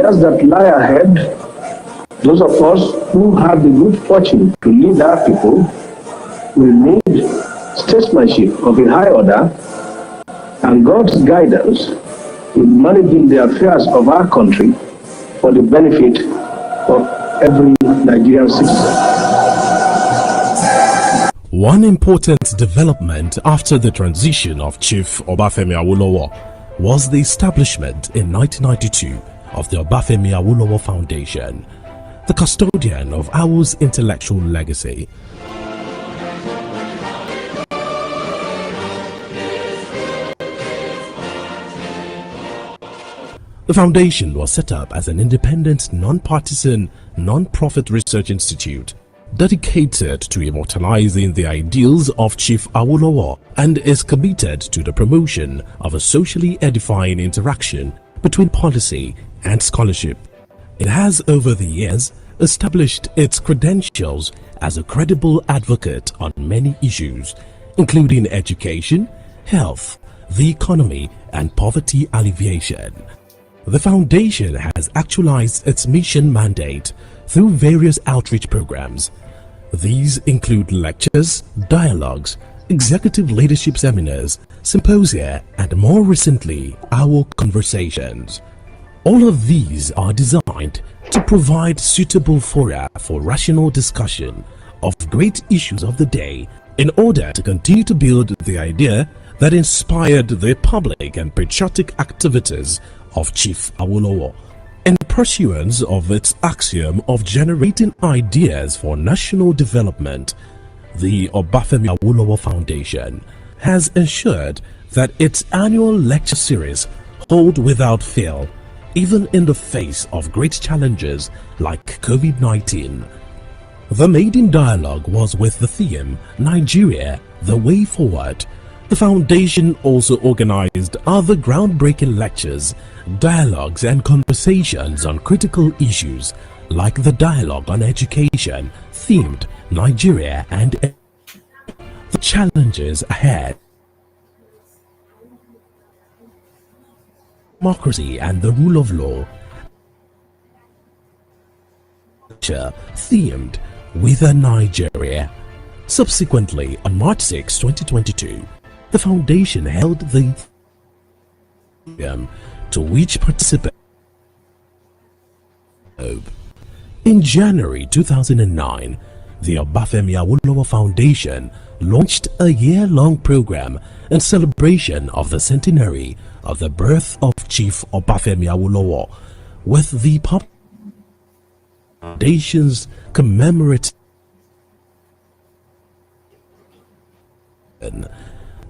years that lie ahead, those of us who have the good fortune to lead our people will need statesmanship of a high order and God's guidance in managing the affairs of our country for the benefit of every Nigerian citizen. One important development after the transition of Chief Obafemi Awolowo was the establishment in 1992 of the Obafemi Awolowo Foundation, the custodian of Awo's intellectual legacy. The foundation was set up as an independent, non-partisan, non-profit research institute dedicated to immortalizing the ideals of Chief Awolowo and is committed to the promotion of a socially edifying interaction between policy and scholarship. It has over the years established its credentials as a credible advocate on many issues, including education, health, the economy, and poverty alleviation. The foundation has actualized its mission mandate through various outreach programs. These include lectures, dialogues, executive leadership seminars, symposia, and more recently, our conversations. All of these are designed to provide suitable fora for rational discussion of great issues of the day in order to continue to build the idea that inspired the public and patriotic activities of Chief Awolowo. In pursuance of its axiom of generating ideas for national development, the Obafemi Awolowo Foundation has ensured that its annual lecture series hold without fail, even in the face of great challenges like COVID-19. The maiden dialogue was with the theme Nigeria, the Way Forward. The foundation also organized other groundbreaking lectures, dialogues, and conversations on critical issues like the dialogue on education themed Nigeria and the challenges ahead, democracy and the rule of law, themed Within Nigeria. Subsequently, on March 6, 2022, the foundation held the to which participants. In January 2009, the Obafemi Awolowo Foundation launched a year-long program in celebration of the centenary of the birth of Chief Obafemi Awolowo, with the foundation's commemorative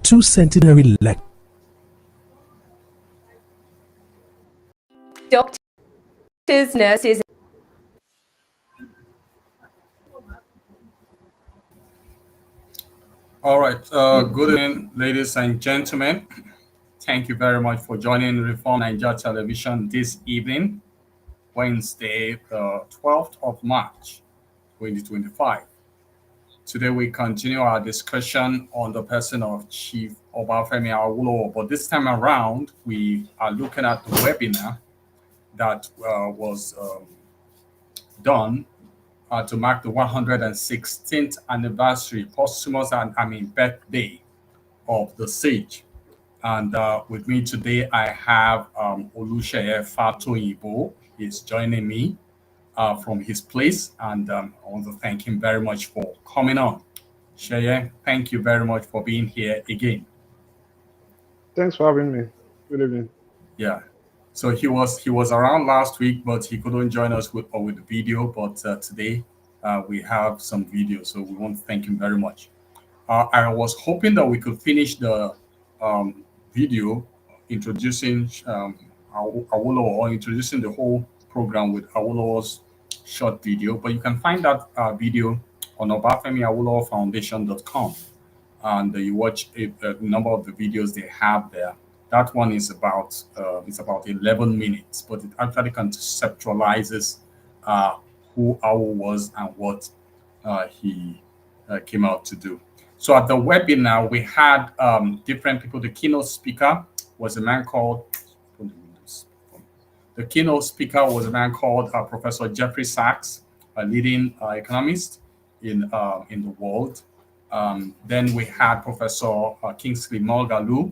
two centenary lectures. Doctors, nurses. All right. Good evening, ladies and gentlemen. Thank you very much for joining Reform Nigeria Television this evening, Wednesday, the 12th of March, 2025. Today, we continue our discussion on the person of Chief Obafemi Awolowo, but this time around, we are looking at the webinar that was done to mark the 116th anniversary, posthumous birthday of the sage. And with me today, I have Oluseye Fatoyibo. He's joining me from his place, and I want to thank him very much for coming on. Sheye, thank you very much for being here again. Thanks for having me. Good evening. Yeah. So he was around last week, but he couldn't join us with the video. But today we have some video, so we want to thank him very much. I was hoping that we could finish the video introducing Awolowo, or introducing the whole program with Awolowo's short video, but you can find that video on obafemiawolowofoundation.com, and you watch a number of the videos they have there. That one is about 11 minutes, but it actually conceptualizes who Awo was and what he came out to do. So at the webinar, we had different people. The keynote speaker was a man called The keynote speaker was a man called Professor Jeffrey Sachs, a leading economist in the world. Then we had Professor Kingsley Moghalu,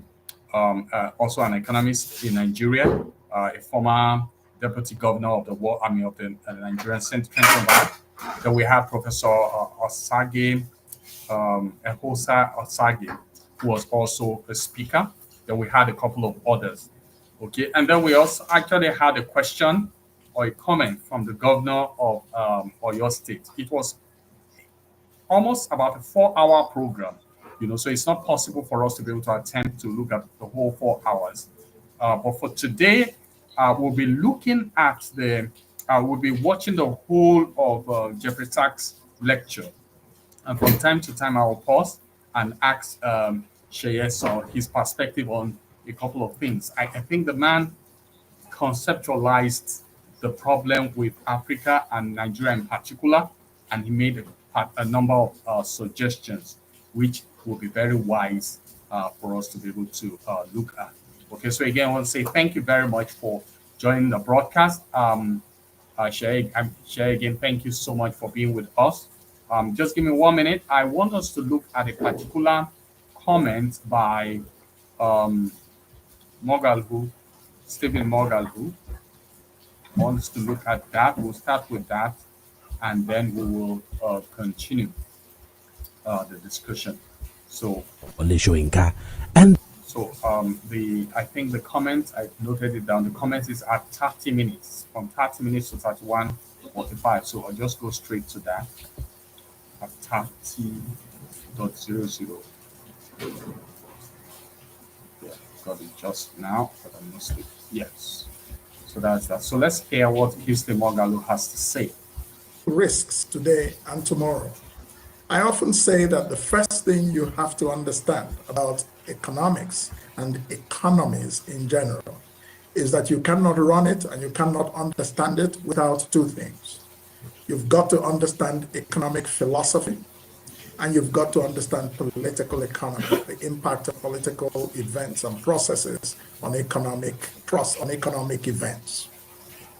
also an economist in Nigeria, a former deputy governor of the of the Nigerian Central Bank. Then we had Professor Osage, Ehosa Osage, who was also a speaker. Then we had a couple of others. Okay, and then we also actually had a question or a comment from the governor of Oyo State. It was almost about a 4-hour program, so it's not possible for us to be able to attempt to look at the whole 4 hours. But for today, we'll be looking at we'll be watching the whole of Jeffrey Sachs' lecture. And from time to time, I will pause and ask Sheye his perspective on a couple of things. I think the man conceptualized the problem with Africa and Nigeria in particular, and he made a number of suggestions, which will be very wise for us to be able to look at. Okay, so again, I want to say thank you very much for joining the broadcast. Sheye, again, thank you so much for being with us. Just give me 1 minute. I want us to look at a particular comment by Moghalu, Stephen Moghalu. I want us to look at that. We'll start with that, and then we will continue the discussion. So, and I think the comment, I noted it down. The comment is at 30 minutes, from 30 minutes to 31:45. So I'll just go straight to that. At 30.00. Yeah, got it just now, but I'm not sleeping. Yes. So that's that. So let's hear what Kingsley Moghalu has to say. Risks today and tomorrow. I often say that the first thing you have to understand about economics and economies in general is that you cannot run it and you cannot understand it without two things. You've got to understand economic philosophy, and you've got to understand political economy, the impact of political events and processes on economic events.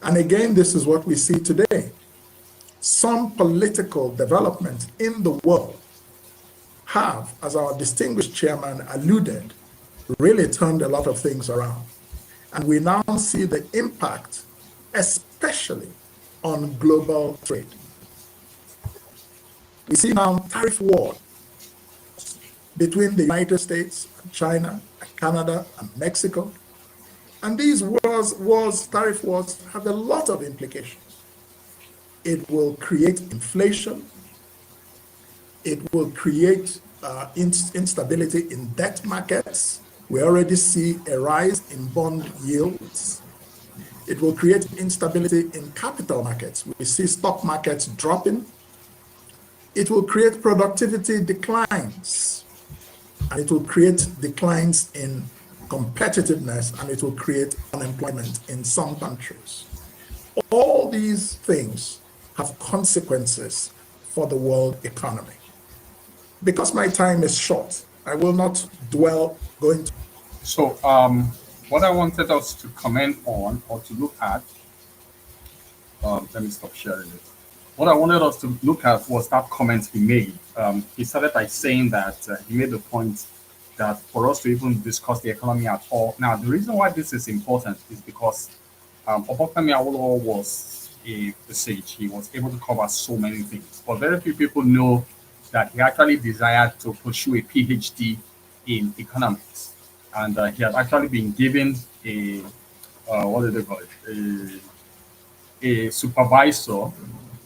And again, this is what we see today. Some political developments in the world have, as our distinguished chairman alluded, really turned a lot of things around. And we now see the impact, especially on global trade. We see now tariff wars between the United States, and China, and Canada, and Mexico. And these tariff wars have a lot of implications. It will create inflation. It will create instability in debt markets. We already see a rise in bond yields. It will create instability in capital markets. We see stock markets dropping. It will create productivity declines. And it will create declines in competitiveness, and it will create unemployment in some countries. All these things have consequences for the world economy. Because my time is short, I will not dwell going to. So, what I wanted us to comment on or to look at, let me stop sharing it. What I wanted us to look at was that comment he made. He started by saying that he made the point that for us to even discuss the economy at all. Now, the reason why this is important is because Obafemi Awolowo was a sage. He was able to cover so many things. But very few people know that he actually desired to pursue a PhD in economics. And he had actually been given a, what do they call it? A supervisor,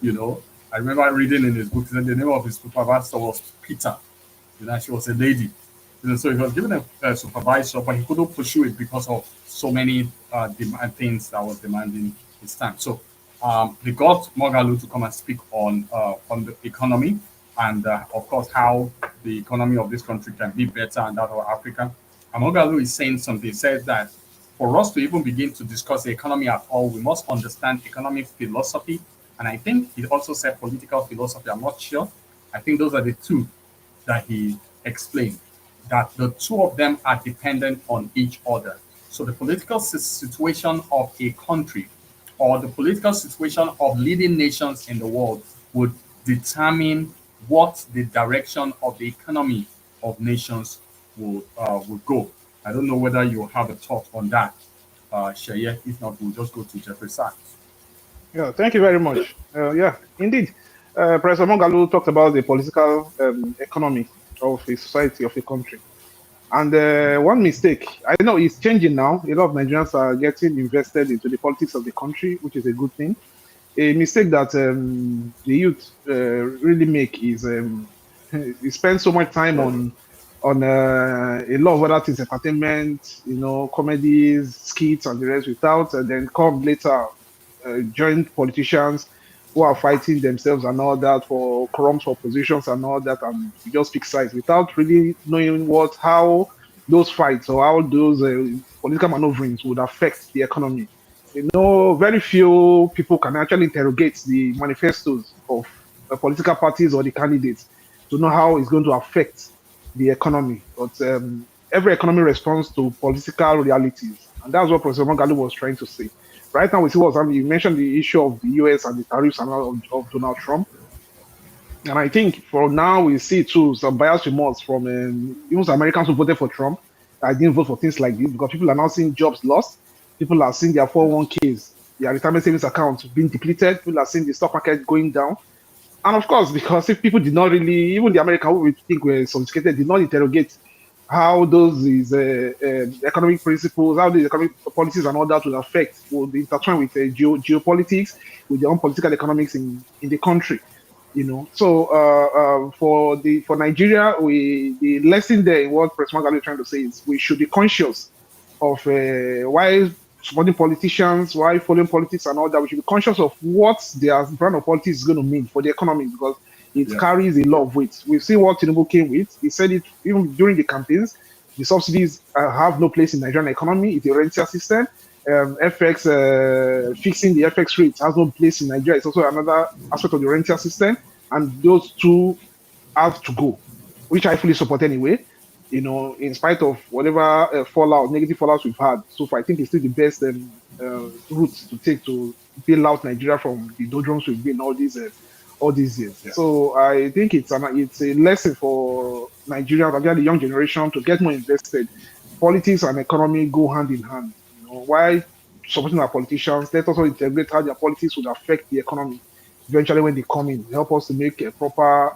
you know. I remember reading in his book that the name of his supervisor was Peter. You know, she was a lady. You know, so he was given a supervisor, but he couldn't pursue it because of so many things that was demanding his time. So they got Moghalu to come and speak on the economy and, of course, how the economy of this country can be better and that of Africa. And Moghalu is saying something. He says that for us to even begin to discuss the economy at all, we must understand economic philosophy. And I think he also said political philosophy. I'm not sure. I think those are the two that he explained, that the two of them are dependent on each other. So the political situation of a country or the political situation of leading nations in the world would determine what the direction of the economy of nations will go. I don't know whether you have a thought on that, Sheye. If not, we'll just go to Jeffrey Sachs. Yeah, thank you very much. Yeah, indeed. Professor Mongalu talked about the political economy of a society, of a country. And one mistake, I know it's changing now. A lot of Nigerians are getting invested into the politics of the country, which is a good thing. A mistake that the youth really make is they spend so much time on a lot of other things, entertainment, comedies, skits, and the rest, without then come later join politicians who are fighting themselves and all that for crumbs for positions and all that, and you just pick sides without really knowing how those fights or how those political maneuverings would affect the economy. Very few people can actually interrogate the manifestos of political parties or the candidates to know how it's going to affect the economy. But every economy responds to political realities, and that's what Professor Mongalu was trying to say. Right now, we see what's happening. You mentioned the issue of the US and the tariffs and all of Donald Trump. And I think for now, we see too some bias remorse from even some Americans who voted for Trump. I didn't vote for things like this because people are now seeing jobs lost. People are seeing their 401ks, their retirement savings accounts being depleted. People are seeing the stock market going down. And of course, because if people did not really, even the Americans who we think were sophisticated, did not interrogate how those is economic principles, how the economic policies and all that would affect, would intertwine with geopolitics, with their own political economics in the country. So for Nigeria, the lesson there in what President Magali is trying to say is we should be conscious of why supporting politicians, why following politics and all that. We should be conscious of what their brand of politics is going to mean for the economy, because it carries a lot of weight. We've seen what Tinubu came with. He said it even during the campaigns. The subsidies have no place in the Nigerian economy. It's a rentier system. FX, fixing the FX rate has no place in Nigeria. It's also another aspect of the rentier system. And those two have to go, which I fully support anyway. In spite of whatever negative fallouts we've had so far, I think it's still the best route to take to bail out Nigeria from the doldrums we've been all these years. Yeah. So I think it's a lesson for Nigerians, again, the young generation, to get more invested. Politics and economy go hand in hand. Why supporting our politicians? Let us also integrate how their politics would affect the economy eventually when they come in. Help us to make proper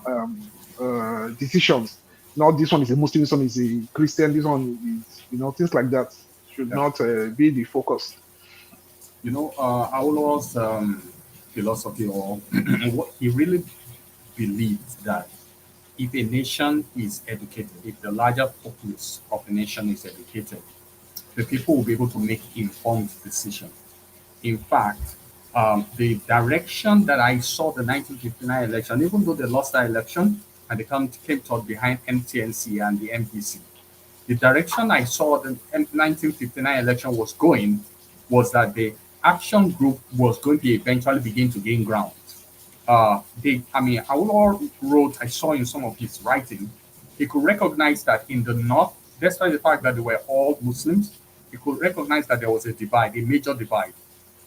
decisions. Not this one is a Muslim, this one is a Christian, this one is, things like that should not be the focus. Awolowo's philosophy, or what he really believes, that if a nation is educated, if the larger populace of a nation is educated, the people will be able to make informed decisions. In fact, the direction that I saw the 1959 election, even though they lost that election and they came toward behind MTNC and the MPC, the direction I saw the 1959 election was going was that the action group was going to eventually begin to gain ground. Awolowo wrote, I saw in some of his writing, he could recognize that in the North, despite the fact that they were all Muslims, he could recognize that there was a divide, a major divide.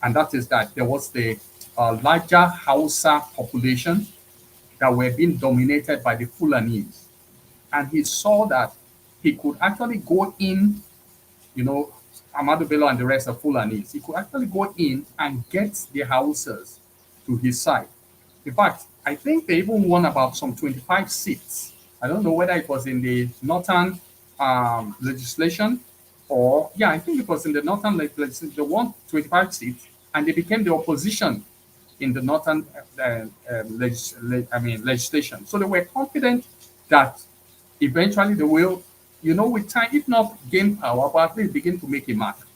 And that is that there was the larger Hausa population that were being dominated by the Fulanis. And he saw that he could actually go in, Ahmadu Bello and the rest of Fulanis, he could actually go in and get the Hausas to his side. In fact, I think they even won about some 25 seats. I don't know whether it was in the Northern legislation or, I think it was in the Northern legislation. They won 25 seats and they became the opposition in the Northern legislation. So they were confident that eventually they will, with time, if not gain power, but at least begin to make a mark.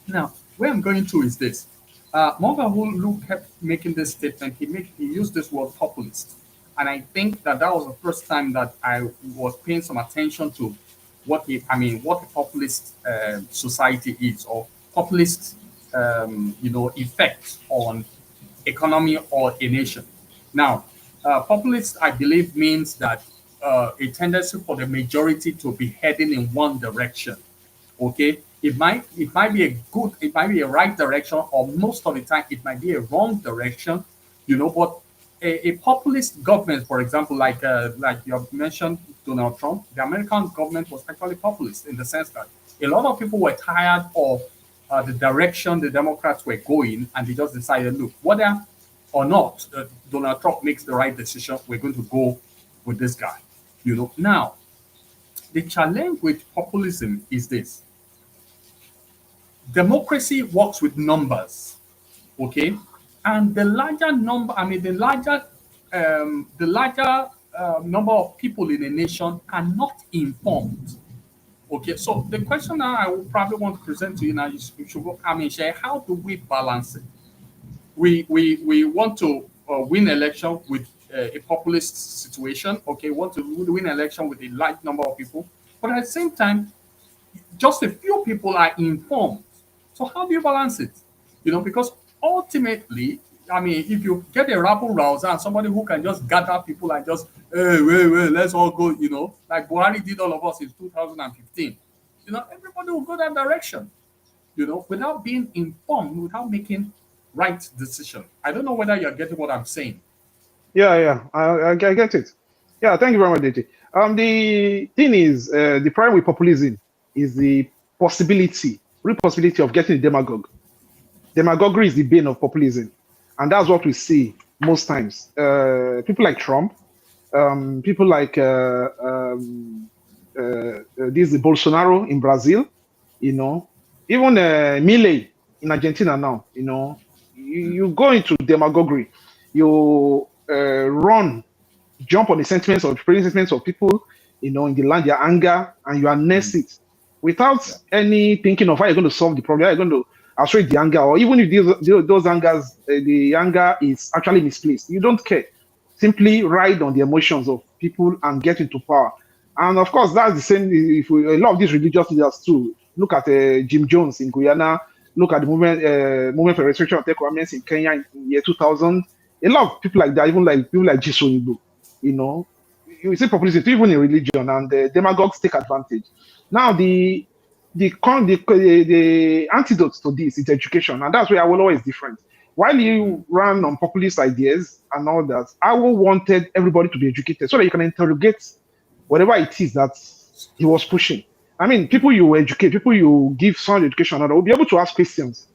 Now, where I'm going to is this. Mongalu kept making this statement. He used this word populist. And I think that was the first time that I was paying some attention to what a populist society is, or populist, effect on economy or a nation. Now, populist, I believe, means that a tendency for the majority to be heading in one direction Okay, it might be it might be a right direction, or most of the time it might be a wrong direction, but a populist government, for example, like you have mentioned Donald Trump, the American government was actually populist in the sense that a lot of people were tired of the direction the Democrats were going, and they just decided, look, whether or not Donald Trump makes the right decision, we're going to go with this guy. Now the challenge with populism is this: democracy works with numbers, okay, and the larger number, the larger number of people in a nation are not informed. Okay, so the question now I will probably want to present to you now is, share, how do we balance it? We want to win election with a populist situation. Okay, want to win election with a large number of people, but at the same time, just a few people are informed. So how do you balance it? Because ultimately, if you get a rabble rouser and somebody who can just gather people and just, hey, wait, let's all go, like Buhari did all of us in 2015, everybody will go that direction, without being informed, without making right decision. I don't know whether you're getting what I'm saying. Yeah, I get it. Yeah, thank you very much, DT. The thing is, the problem with populism is the real possibility of getting a demagogue. Demagoguery is the bane of populism, and that's what we see most times. People like Trump, people like this Bolsonaro in Brazil, even Milei in Argentina now, you go into demagoguery, you jump on the sentiments or the sentiments of people, in the land, their anger, and you harness it without any thinking of how you're going to solve the problem, how you're going to assuage the anger, or even if those angers, the anger is actually misplaced. You don't care. Simply ride on the emotions of people and get into power. And of course, that's the same. If a lot of these religious leaders too. Look at Jim Jones in Guyana. Look at the movement for restriction of requirements in Kenya in year 2000. A lot of people like that, even like people like Jiso Igbo, you see populism even in religion, and the demagogues take advantage. Now the antidote to this is education, and that's where Awolowo is different. While you ran on populist ideas and all that, Awolowo wanted everybody to be educated so that you can interrogate whatever it is that he was pushing. People you educate, people you give sound education, will be able to ask questions.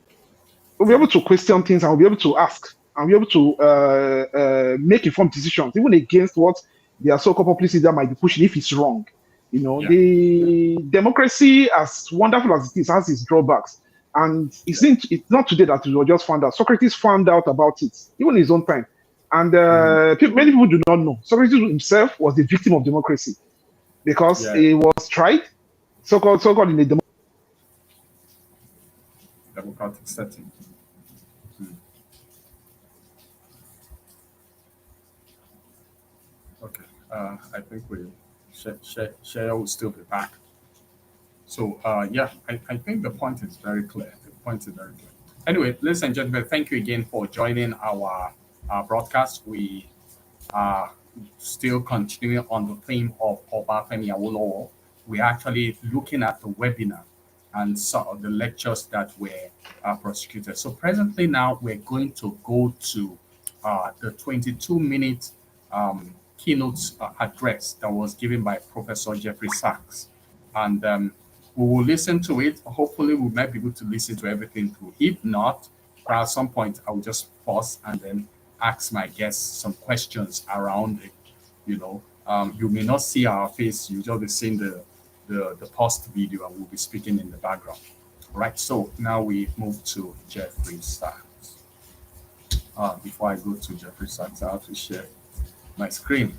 We'll be able to question things, and we'll be able to ask, and we'll be able to make informed decisions, even against what their so-called populist leader might be pushing if it's wrong. The democracy, as wonderful as it is, has its drawbacks. And it's not today that we just found out. Socrates found out about it, even in his own time. And many people do not know. Socrates himself was the victim of democracy because he was tried, so-called in a democratic setting. Okay, I think Shea will still be back. So I think the point is very clear. Anyway, ladies and gentlemen, thank you again for joining our broadcast. We are still continuing on the theme of Obafemi Awolowo. We're actually looking at the webinar and some of the lectures that were prosecuted. So presently now we're going to go to the 22-minute keynote address that was given by Professor Jeffrey Sachs. And we will listen to it. Hopefully we might be able to listen to everything through. If not, at some point I will just pause and then ask my guests some questions around it. You may not see our face, you just be seeing the post video, and we'll be speaking in the background. All right, so now we move to Jeffrey Sachs. Before I go to Jeffrey Sachs, I have to share my screen.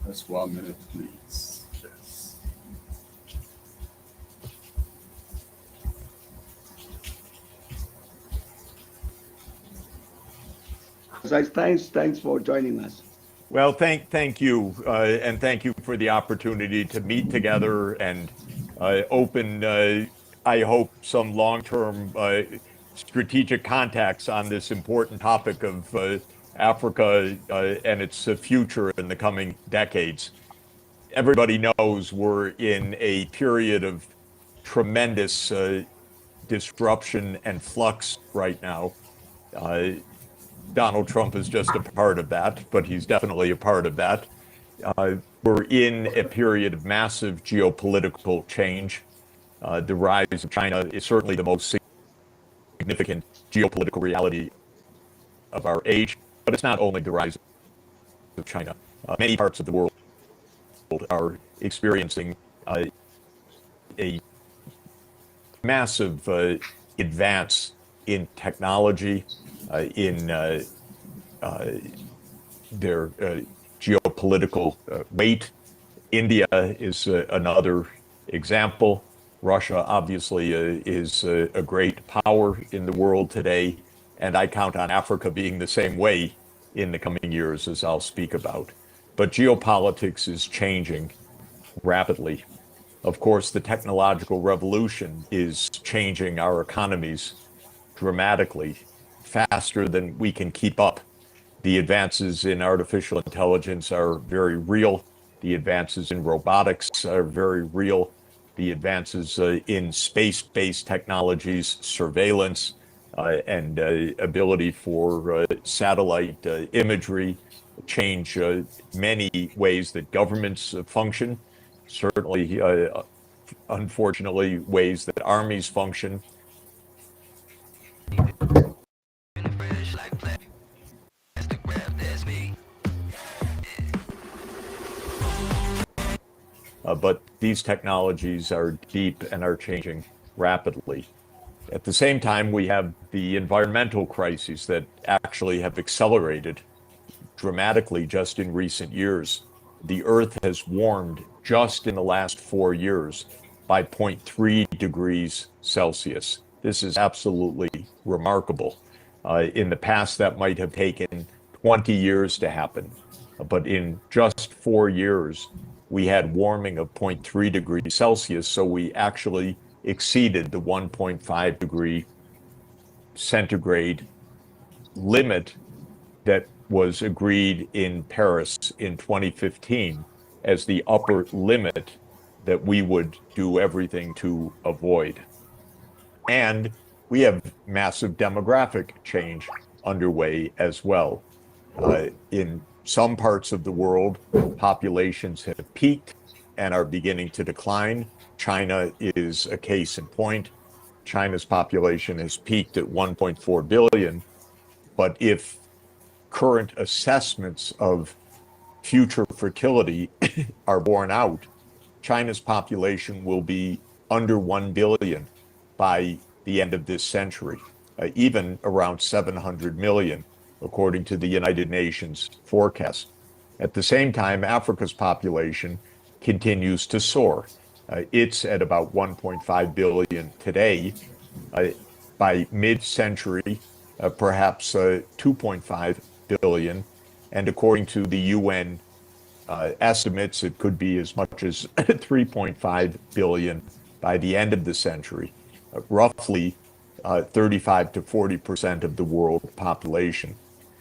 Just 1 minute, please. Yes. Thanks for joining us. Well, thank you, and thank you for the opportunity to meet together and open, I hope, some long-term strategic contacts on this important topic of Africa and its future in the coming decades. Everybody knows we're in a period of tremendous disruption and flux right now. Donald Trump is just a part of that, but he's definitely a part of that. We're in a period of massive geopolitical change. The rise of China is certainly the most significant geopolitical reality of our age, but it's not only the rise of China. Many parts of the world are experiencing a massive advance in technology, in their geopolitical weight. India is another example. Russia obviously is a great power in the world today, and I count on Africa being the same way in the coming years, as I'll speak about. But geopolitics is changing rapidly. Of course, the technological revolution is changing our economies dramatically, faster than we can keep up. The advances in artificial intelligence are very real. The advances in robotics are very real. The advances in space-based technologies, surveillance, and ability for satellite imagery change many ways that governments function. Certainly, unfortunately, ways that armies function. But these technologies are deep and are changing rapidly. At the same time, we have the environmental crises that actually have accelerated dramatically just in recent years. The Earth has warmed just in the last 4 years by 0.3 degrees Celsius. This is absolutely remarkable. In the past, that might have taken 20 years to happen. But in just 4 years, we had warming of 0.3 degrees Celsius, so we actually exceeded the 1.5 degree centigrade limit that was agreed in Paris in 2015 as the upper limit that we would do everything to avoid. And we have massive demographic change underway as well. In some parts of the world, populations have peaked and are beginning to decline. China is a case in point. China's population has peaked at 1.4 billion, but if current assessments of future fertility are borne out, China's population will be under 1 billion by the end of this century, even around 700 million, according to the United Nations forecast. At the same time, Africa's population continues to soar. It's at about 1.5 billion today. By mid-century, perhaps 2.5 billion. And according to the UN estimates, it could be as much as 3.5 billion by the end of the century, roughly 35 to 40% of the world population.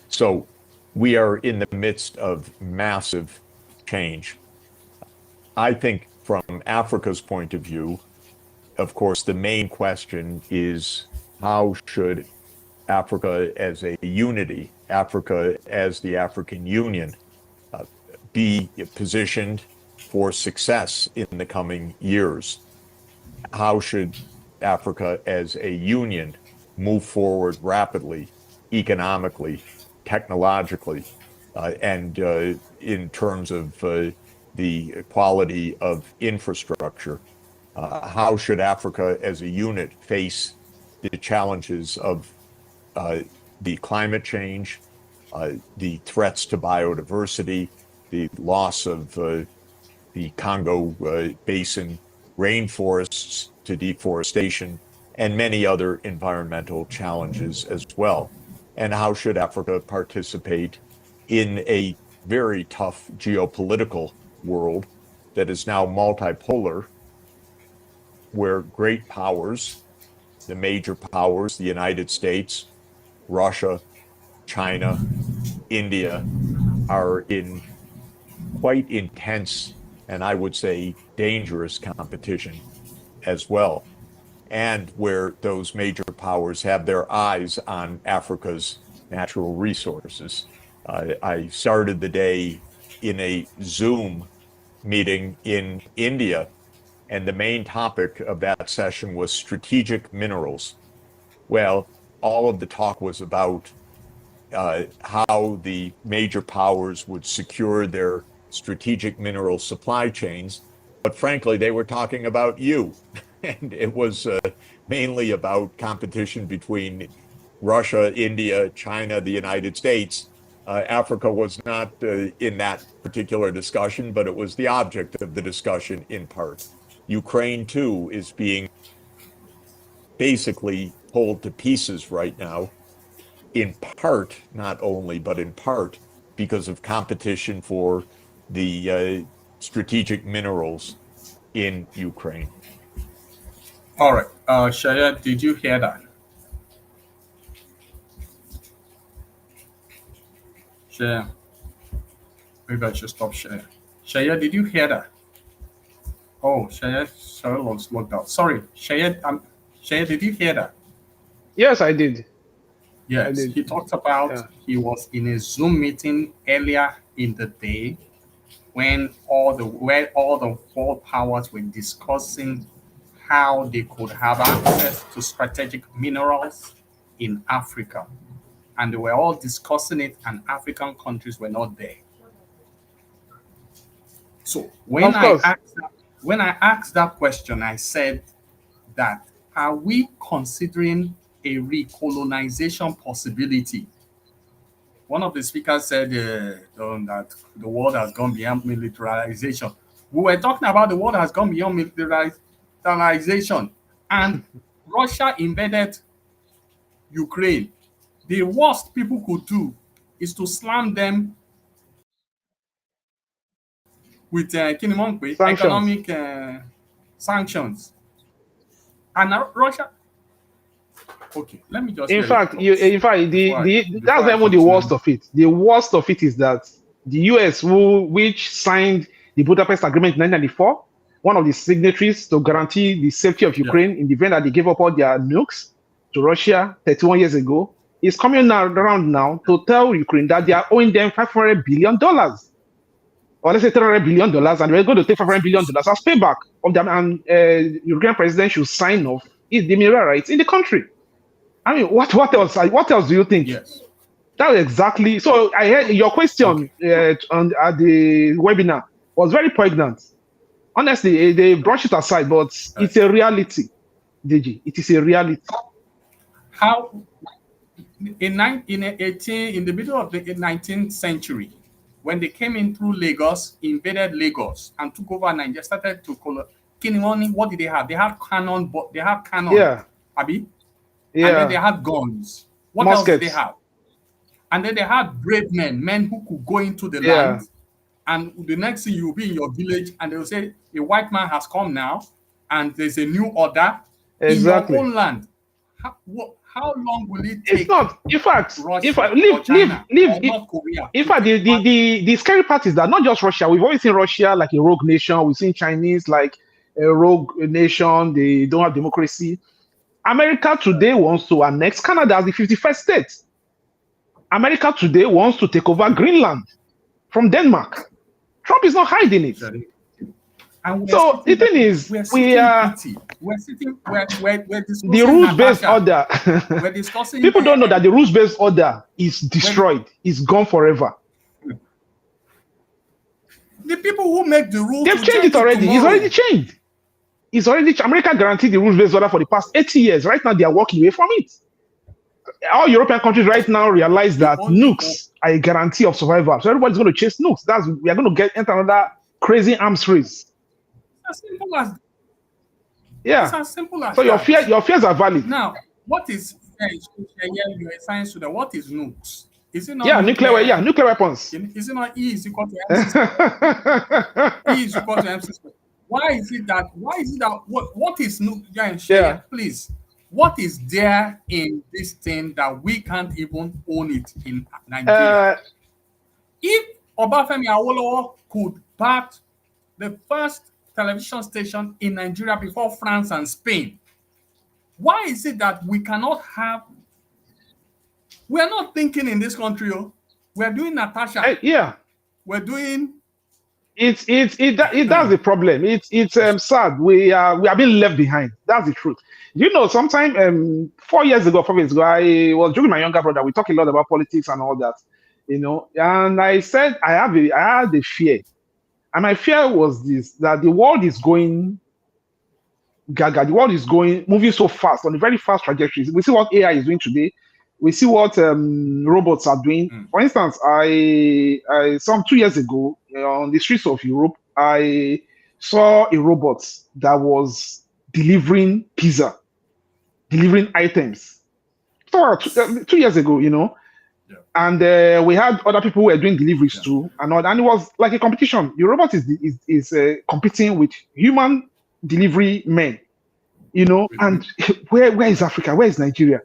So we are in the midst of massive change. I think from Africa's point of view, of course, the main question is how should Africa as a unity, Africa as the African Union, be positioned for success in the coming years? How should Africa as a union move forward rapidly, economically, technologically, and in terms of the quality of infrastructure? How should Africa as a unit face the challenges of the climate change, the threats to biodiversity, the loss of the Congo Basin rainforests to deforestation, and many other environmental challenges as well? And how should Africa participate in a very tough geopolitical world that is now multipolar, where great powers, the major powers, the United States, Russia, China, India, are in quite intense and I would say dangerous competition as well, and where those major powers have their eyes on Africa's natural resources. I started the day in a Zoom meeting in India, and the main topic of that session was strategic minerals. Well, all of the talk was about how the major powers would secure their strategic mineral supply chains. But frankly, they were talking about you. And it was mainly about competition between Russia, India, China, the United States. Africa was not in that particular discussion, but it was the object of the discussion in part. Ukraine, too, is being basically pulled to pieces right now, in part, not only, but in part, because of competition for the strategic minerals in Ukraine. All right. Shaya, did you hear that? Shaya. Maybe I should stop Shaya. Shaya, did you hear that? Oh, Shaya, sorry, logged out. Sorry, Shaya, Shaya, did you hear that? Yes, I did. Yes, I did. he talked about he was in a Zoom meeting earlier in the day when all the world powers were discussing how they could have access to strategic minerals in Africa. And they were all discussing it, and African countries were not there. So when I asked that question, I said that, are we considering a recolonization possibility? One of the speakers said that the world has gone beyond militarization. We were talking about the world has gone beyond militarization, and Russia invaded Ukraine. The worst people could do is to slam them with economic sanctions. And Russia. Okay, let me just. In fact, that's not even the worst of it. The worst of it is that the US, which signed the Budapest Agreement in 1994, one of the signatories to guarantee the safety of Ukraine in the event that they gave up all their nukes to Russia 31 years ago, is coming around now to tell Ukraine that they are owing them $500 billion. Or let's say $300 billion, and we're going to take $500 billion as payback of them. And Ukrainian president should sign off the mineral rights in the country. I mean, what else? What else do you think? Yes. That exactly. So I heard your question at the webinar was very pregnant. Honestly, they brush it aside, but it's a reality, DG. It is a reality. How in the middle of the 19th century, when they came in through Lagos, invaded Lagos, and took over Nigeria, started to what did they have? They had cannon, but they had cannon. Yeah. Abi? Yeah. And then they had guns. What Muskets. else did they have? And then they had brave men who could go into the land. And the next thing you'll be in your village, and they'll say, a white man has come now, and there's a new order in your own land. How long will it take? It's not. In fact, Russia, leave. North Korea. In fact, the scary part is that not just Russia. We've always seen Russia like a rogue nation. We've seen Chinese like a rogue nation. They don't have democracy. America today wants to annex Canada as the 51st state. America today wants to take over Greenland from Denmark. Trump is not hiding it. And so the thing is, we're discussing the rules-based order. We're discussing. People don't know that the rules-based order is destroyed. It's gone forever. The people who make the rules, they've changed it already. It's already changed. America guaranteed the rules-based order for the past 80 years. Right now, they are walking away from it. All European countries right now realize that nukes are a guarantee of survival. So everybody's going to chase nukes. We are going to enter another crazy arms race. As simple as it's as simple as so your fears are valid. Now, what is you're a science student? What is nukes? Is it not nuclear weapons? Is it not E is equal to MC? E is equal to MC. Why is it that what is nuke? Please. What is there in this thing that we can't even own it in Nigeria? If Obafemi Awolowo could bat the first television station in Nigeria before France and Spain. Why is it that we cannot have? We are not thinking in this country. Oh. We are doing Natasha. Yeah. We're doing. That's the problem. It's sad. We are being left behind. That's the truth. You know, sometime 4 years ago, 5 years ago, I was joking with my younger brother. We talk a lot about politics and all that, you know. And I said I had a fear, and my fear was this: that the world is going gaga. The world is moving so fast on a very fast trajectory. We see what AI is doing today. We see what robots are doing. For instance, some 2 years ago on the streets of Europe, I saw a robot that was delivering pizza, delivering items. So 2 years ago, you know, yeah. And we had other people who were doing deliveries too, and it was like a competition. The robot is competing with human delivery men, you know. And where is Africa? Where is Nigeria?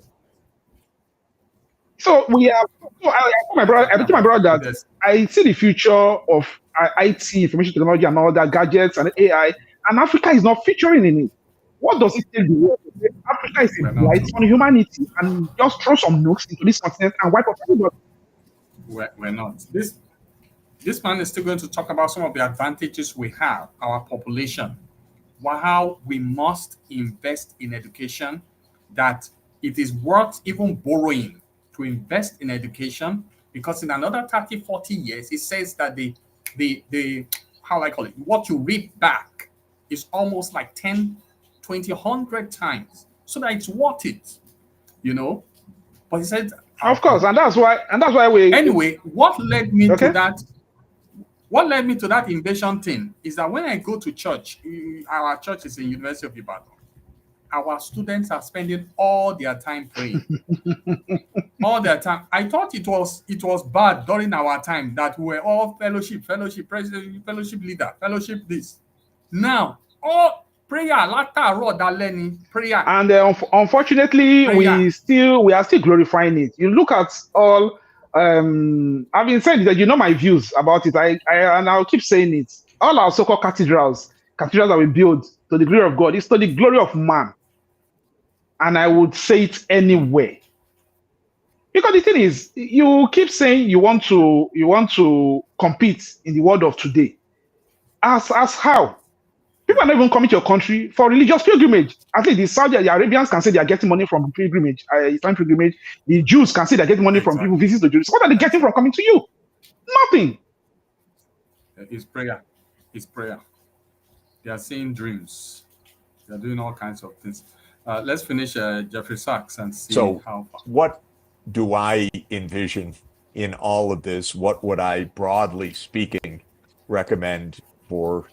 So we have. So I told my brother that I see the future of IT, information technology, and all that, gadgets and AI, and Africa is not featuring in it. What does it tell the world? Africa is a blight on humanity, and just throw some nukes into this continent and wipe out everybody. We're not. This man is still going to talk about some of the advantages we have, our population, how we must invest in education, that it is worth even borrowing to invest in education, because in another 30, 40 years, it says that the how I call it, what you read back is almost like 10, 20, 100 times, so that it's worth it, you know. But he said, of course, and that's why we. Anyway, what led me to that? What led me to that invasion thing is that when I go to church, our church is in University of Ibadan. Our students are spending all their time praying. All their time. I thought it was bad during our time that we were all fellowship, president, fellowship leader, fellowship this. Now, all prayer, prayer. And unfortunately, prayer. we are still glorifying it. You look at all. I've been saying that, you know, my views about it. And I'll keep saying it. All our so-called cathedrals that we build to the glory of God, is to the glory of man. And I would say it anyway. Because the thing is, you keep saying you want to compete in the world of today. As how? People are not even coming to your country for religious pilgrimage. At least the Saudi Arabians can say they are getting money from pilgrimage, Islamic pilgrimage. The Jews can say they're getting money from people visiting to Jews. What are they getting from coming to you? Nothing. It's prayer. It's prayer. They are seeing dreams. They are doing all kinds of things. Let's finish Jeffrey Sachs and see how far. What do I envision in all of this? What would I, broadly speaking, recommend for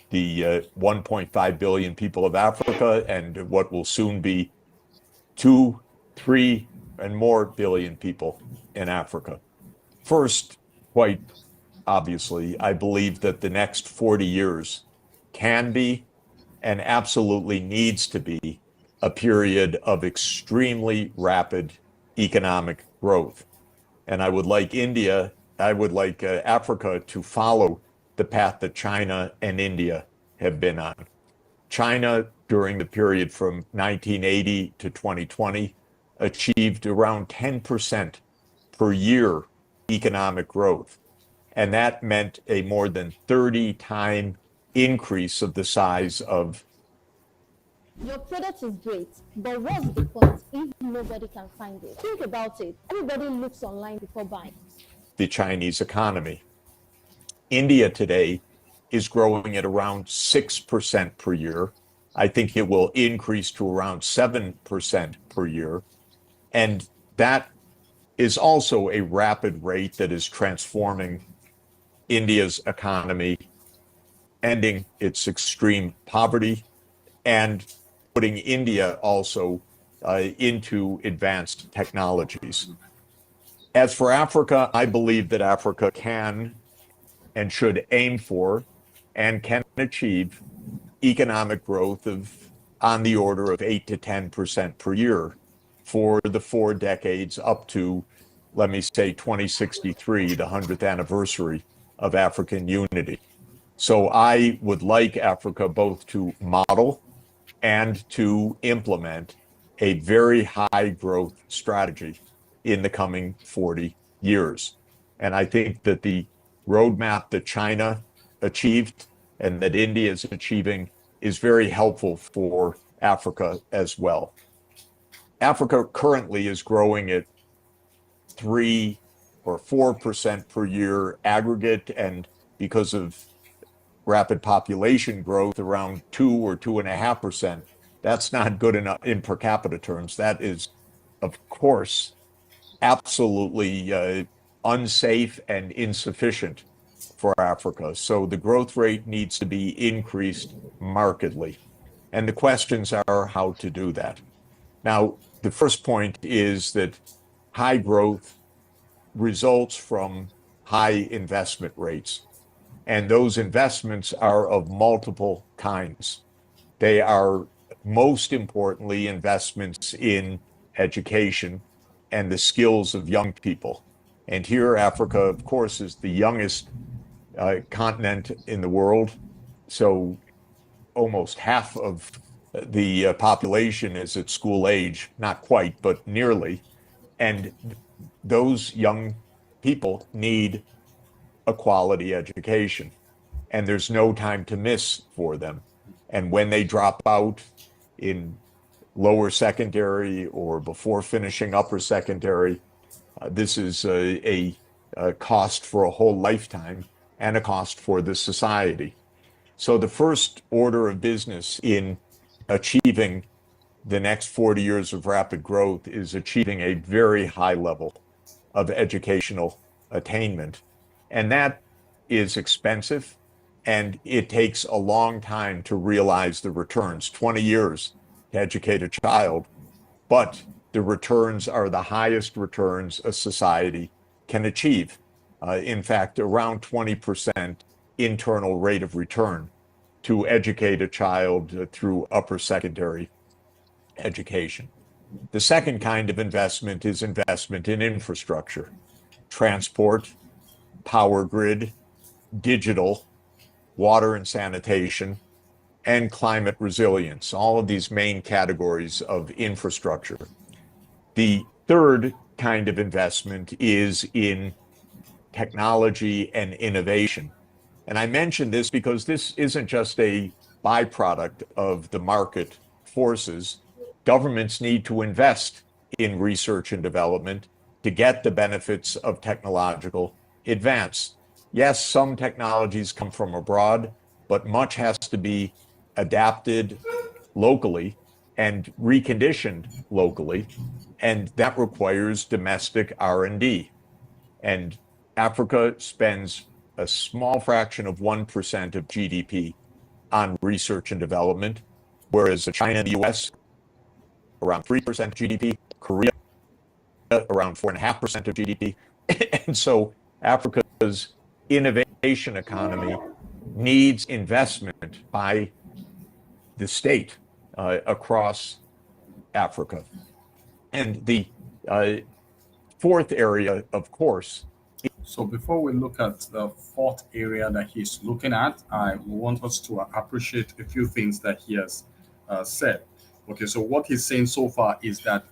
the 1.5 billion people of Africa and what will soon be 2, 3, and more billion people in Africa? First, quite obviously, I believe that the next 40 years can be and absolutely needs to be a period of extremely rapid economic growth. And I would like Africa to follow the path that China and India have been on. China, during the period from 1980 to 2020, achieved around 10% per year economic growth. And that meant a more than 30-time increase of the size of. Your product is great, but what's the point if nobody can find it? Think about it. Everybody looks online before buying. The Chinese economy. India today is growing at around 6% per year. I think it will increase to around 7% per year. And that is also a rapid rate that is transforming India's economy, ending its extreme poverty, and putting India also into advanced technologies. As for Africa, I believe that Africa can and should aim for and can achieve economic growth of on the order of 8 to 10% per year for the 4 decades up to, let me say, 2063, the 100th anniversary of African unity. So I would like Africa both to model and to implement a very high growth strategy in the coming 40 years. And I think that the roadmap that China achieved and that India is achieving is very helpful for Africa as well. Africa currently is growing at 3 or 4% per year aggregate, and because of rapid population growth, around 2 or 2.5%. That's not good enough in per capita terms. That is, of course, absolutely unsafe and insufficient for Africa. So the growth rate needs to be increased markedly. And the questions are how to do that. Now, the first point is that high growth results from high investment rates. And those investments are of multiple kinds. They are most importantly investments in education and the skills of young people. And here, Africa, of course, is the youngest continent in the world. So almost half of the population is at school age, not quite, but nearly. And those young people need a quality education, and there's no time to miss for them. And when they drop out in lower secondary or before finishing upper secondary, this is a cost for a whole lifetime and a cost for the society. So the first order of business in achieving the next 40 years of rapid growth is achieving a very high level of educational attainment. And that is expensive, and it takes a long time to realize the returns, 20 years to educate a child, but the returns are the highest returns a society can achieve. In fact, around 20% internal rate of return to educate a child through upper secondary education. The second kind of investment is investment in infrastructure, transport, power grid, digital, water and sanitation, and climate resilience, all of these main categories of infrastructure. The third kind of investment is in technology and innovation. And I mention this because this isn't just a byproduct of the market forces. Governments need to invest in research and development to get the benefits of technological advance. Yes, some technologies come from abroad, but much has to be adapted locally and reconditioned locally, and that requires domestic R&D. And Africa spends a small fraction of 1% of GDP on research and development, whereas China and the US, around 3% GDP, Korea, around 4.5% of GDP. And so Africa's innovation economy needs investment by the state across Africa. And the fourth area, of course. So before we look at the fourth area that he's looking at, I want us to appreciate a few things that he has said. Okay, so what he's saying so far is that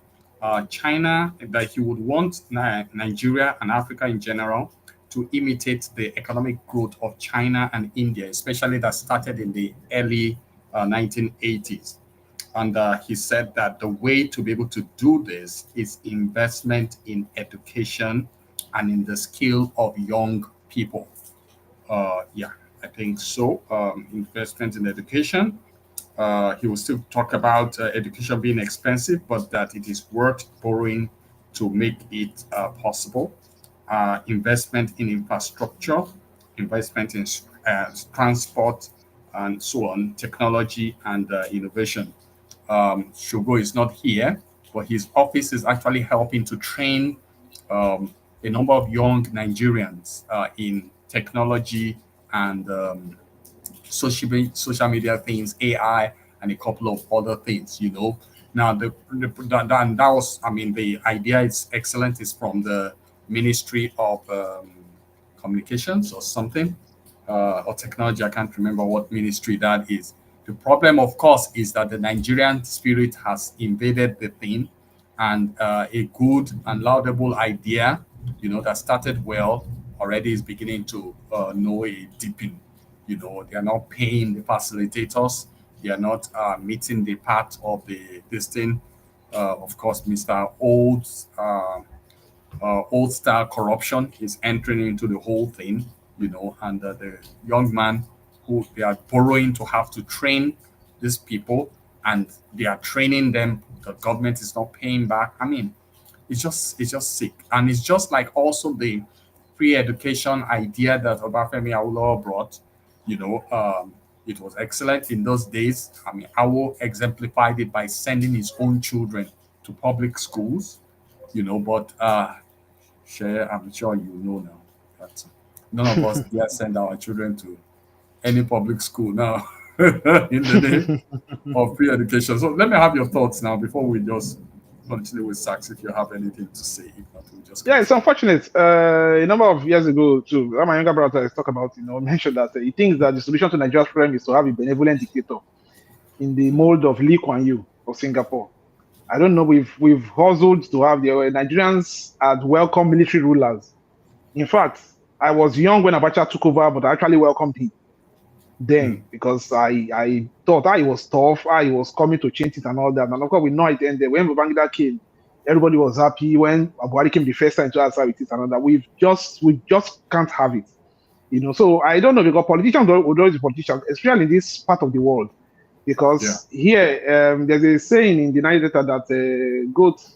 China, that he would want Nigeria and Africa in general to imitate the economic growth of China and India, especially that started in the early 1980s. And he said that the way to be able to do this is investment in education and in the skill of young people. Yeah, I think so. Investment in education. He will still talk about education being expensive, but that it is worth borrowing to make it possible. Investment in infrastructure, investment in transport, and so on, technology and innovation. Shogo is not here, but his office is actually helping to train a number of young Nigerians in technology and social media things, AI, and a couple of other things. Now that was, I mean, the idea is excellent. It's from the Ministry of Communications or something. or technology. I can't remember what ministry that is. The problem, of course, is that the Nigerian spirit has invaded the thing, and a good and laudable idea, that started well already is beginning to know a dipping. They are not paying the facilitators. They are not meeting the part of this thing. Of course, Mr. Old style corruption is entering into the whole thing, and the young man who they are borrowing to have to train these people, and they are training them. The government is not paying back. I mean, it's just sick, and it's just like also the free education idea that Obafemi Awolowo brought. It was excellent in those days. I mean, Awo exemplified it by sending his own children to public schools. But Share, I'm sure you know now that none of us dare send our children to any public school now in the name of free education. So let me have your thoughts now before we just continue with Sachs. If you have anything to say, if not, we'll just Yeah, it's continue. unfortunate. A number of years ago, too, my younger brother has talked about, mentioned that he thinks that the solution to Nigeria's problem is to have a benevolent dictator in the mold of Lee Kuan Yew of Singapore. I don't know. We've hustled to have the Nigerians had welcome military rulers. In fact, I was young when Abacha took over, but I actually welcomed him then because I thought he was tough, he was coming to change it and all that. And of course, we know it ended when Babangida came. Everybody was happy when Buhari came the first time to answer with it and all that. We just can't have it, So I don't know because politicians would always be politicians, especially in this part of the world. Because here, there's a saying in the United States that goat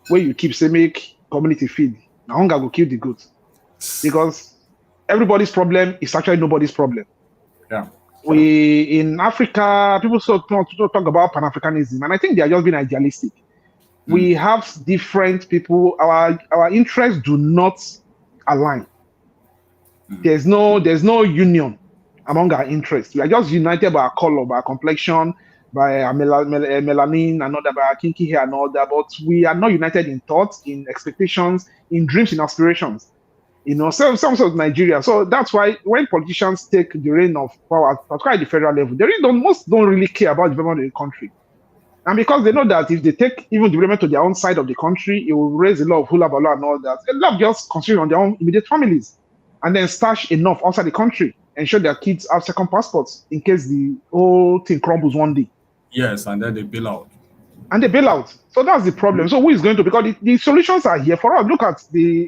where you keep say make community feed. Now hunger will kill the goat because everybody's problem is actually nobody's problem. Yeah. We in Africa, people talk about Pan-Africanism, and I think they are just being idealistic. We have different people. Our interests do not align. There's no union among our interests. We are just united by our color, by our complexion, by our melanin and all that, by our kinky hair and all that. But we are not united in thoughts, in expectations, in dreams, in aspirations. Some of Nigeria. So that's why when politicians take the reign of power, particularly at the federal level, most don't really care about the development of the country. And because they know that if they take even development to their own side of the country, it will raise a lot of hula bala and all that. A lot of just concentrate on their own immediate families and then stash enough outside the country, ensure their kids have second passports in case the whole thing crumbles one day. Yes, and then they bail out. And they bail out. So that's the problem. So who is going to? Because the solutions are here for us. Look at the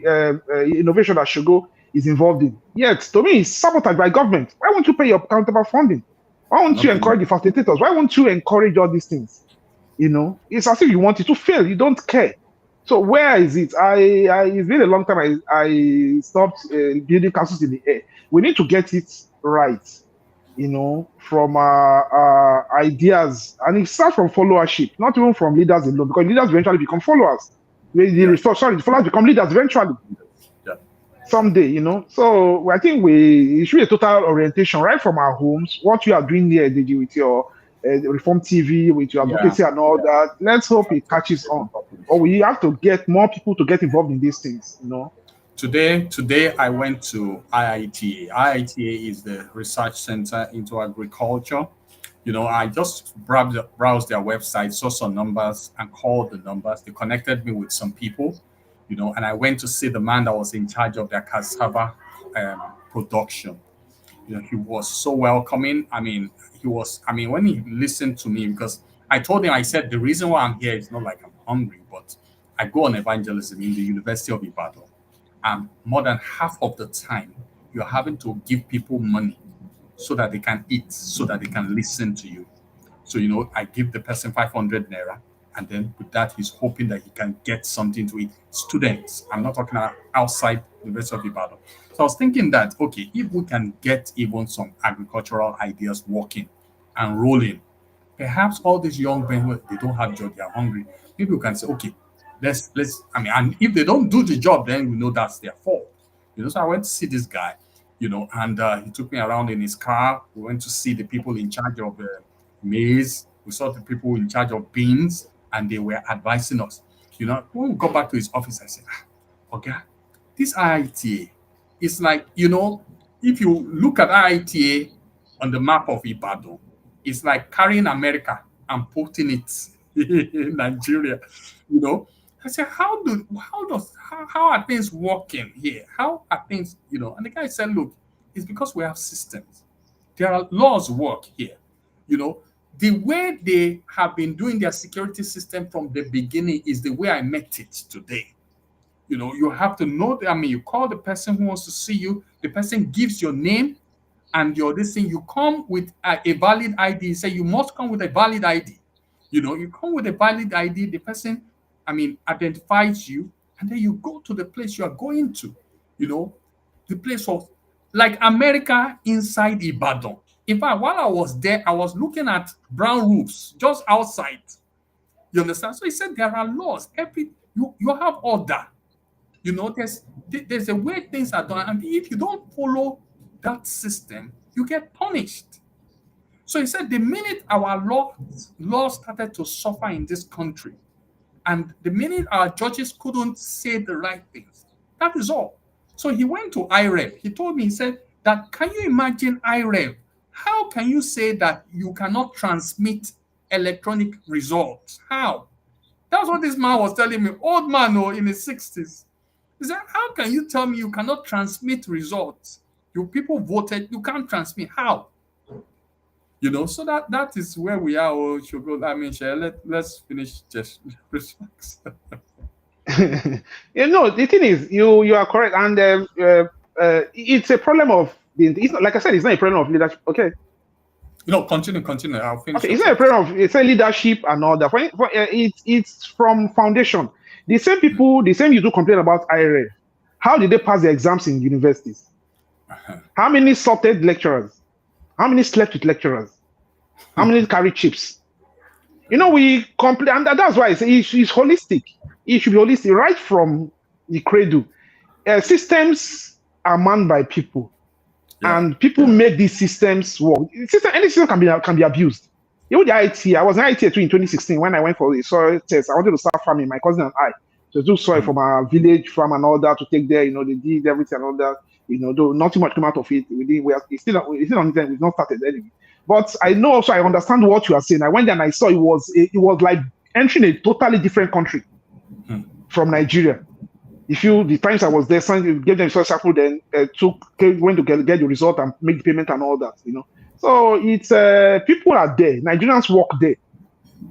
innovation that Shogo is involved in. Yet, to me, it's sabotaged by government. Why won't you pay your accountable funding? Why won't you encourage the facilitators? Why won't you encourage all these things? It's as if you want it to fail. You don't care. So where is it? It's been a long time. I stopped building castles in the air. We need to get it right. From our ideas, and it starts from followership, not even from leaders alone, because leaders eventually become followers. The followers become leaders eventually. Someday, So I think it should be a total orientation right from our homes. What you are doing here, Digi, with your Reform TV, with your advocacy and all that. Let's hope it catches on. Or we have to get more people to get involved in these things. Today I went to IITA. IITA is the research center into agriculture. I just browsed their website, saw some numbers and called the numbers. They connected me with some people, and I went to see the man that was in charge of their cassava production. He was so welcoming. When he listened to me, because I told him, I said, the reason why I'm here is not like I'm hungry, but I go on evangelism in the University of Ibadan. And more than half of the time, you're having to give people money so that they can eat, so that they can listen to you. So, I give the person 500 naira, and then with that, he's hoping that he can get something to eat. Students, I'm not talking about outside the University of Ibadan. So I was thinking that, okay, if we can get even some agricultural ideas working and rolling, perhaps all these young men, they don't have job, they are hungry. Maybe we can say, okay, and if they don't do the job, then we know that's their fault. So I went to see this guy, and he took me around in his car. We went to see the people in charge of maize. We saw the people in charge of beans, and they were advising us. When we got back to his office, I said, okay, this IITA, it's like, if you look at IITA on the map of Ibadan, it's like carrying America and putting it in Nigeria. You know, I said, how are things working here? How are things, you know? And the guy said, look, it's because we have systems. There are laws work here. You know, the way they have been doing their security system from the beginning is the way I met it today. You know, you have to know that, I mean, you call the person who wants to see you, the person gives your name and your this thing, you come with a valid ID. Say you must come with a valid ID. You know, you come with a valid ID, the person, I mean, identifies you, and then you go to the place you are going to. You know, the place of like America inside Ibadan. In fact, while I was there, I was looking at brown roofs just outside. You understand? So he said there are laws. You have order. You know, there's a way things are done, and if you don't follow that system, you get punished. So he said the minute our law started to suffer in this country, and the minute our judges couldn't say the right things, that is all. So he went to IREV. He told me, he said that, can you imagine IREV? How can you say that you cannot transmit electronic results? How? That's what this man was telling me. Old man, oh, in his 60s. He said, how can you tell me you cannot transmit results? You people voted, you can't transmit. How? You know, so that is where we are. Oh, Shogo. I mean, let's finish just You know, the thing is, you are correct, and it's a problem of it's not, like I said, it's not a problem of leadership. Okay. No, continue. I'll finish. Okay, it's not a problem of it's a leadership and all that. It's from foundation. The same people, the same you do complain about IRA. How did they pass the exams in universities? How many sorted lecturers? How many slept with lecturers? How many carry chips? You know, we complain, and that's why it's holistic. It should be holistic right from the cradle. Systems are manned by people, and people make these systems work. Any system can be abused. You know, the IT. I was in IT too in 2016 when I went for the soil test. I wanted to start farming. My cousin and I to do soil from our village farm and all that to take there. You know, they did everything and all that. You know, though not too much came out of it. It's still on it. We've not started anyway. But I know also I understand what you are saying. I went there and I saw it was like entering a totally different country from Nigeria. The times I was there, gave them soil sample, then went to get the result and make the payment and all that. You know, so it's people are there. Nigerians work there.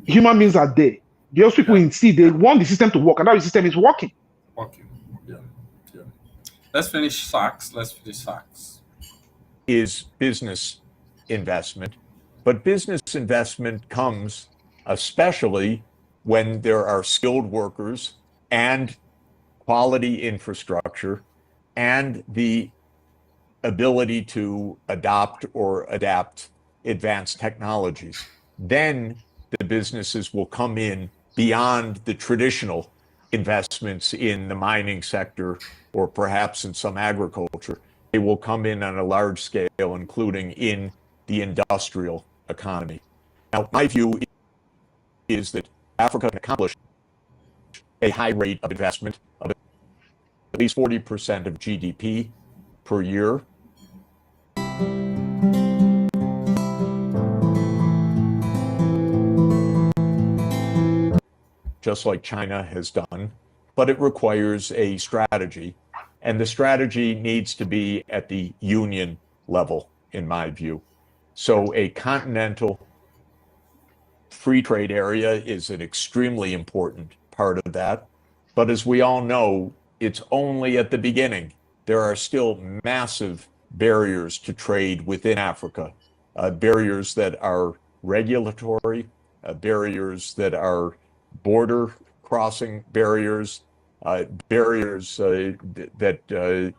Human beings are there. Those people they want the system to work, and that system is working. Okay. Yeah. Let's finish Sachs. Is business investment, but business investment comes especially when there are skilled workers and quality infrastructure and the ability to adopt or adapt advanced technologies. Then the businesses will come in beyond the traditional investments in the mining sector or perhaps in some agriculture. They will come in on a large scale, including in the industrial economy. Now, my view is that Africa can accomplish a high rate of investment of at least 40% of GDP per year. Just like China has done, but it requires a strategy, and the strategy needs to be at the union level, in my view. So a continental free trade area is an extremely important part of that. But as we all know, it's only at the beginning. There are still massive barriers to trade within Africa, barriers that are regulatory, barriers that are border crossing barriers, barriers that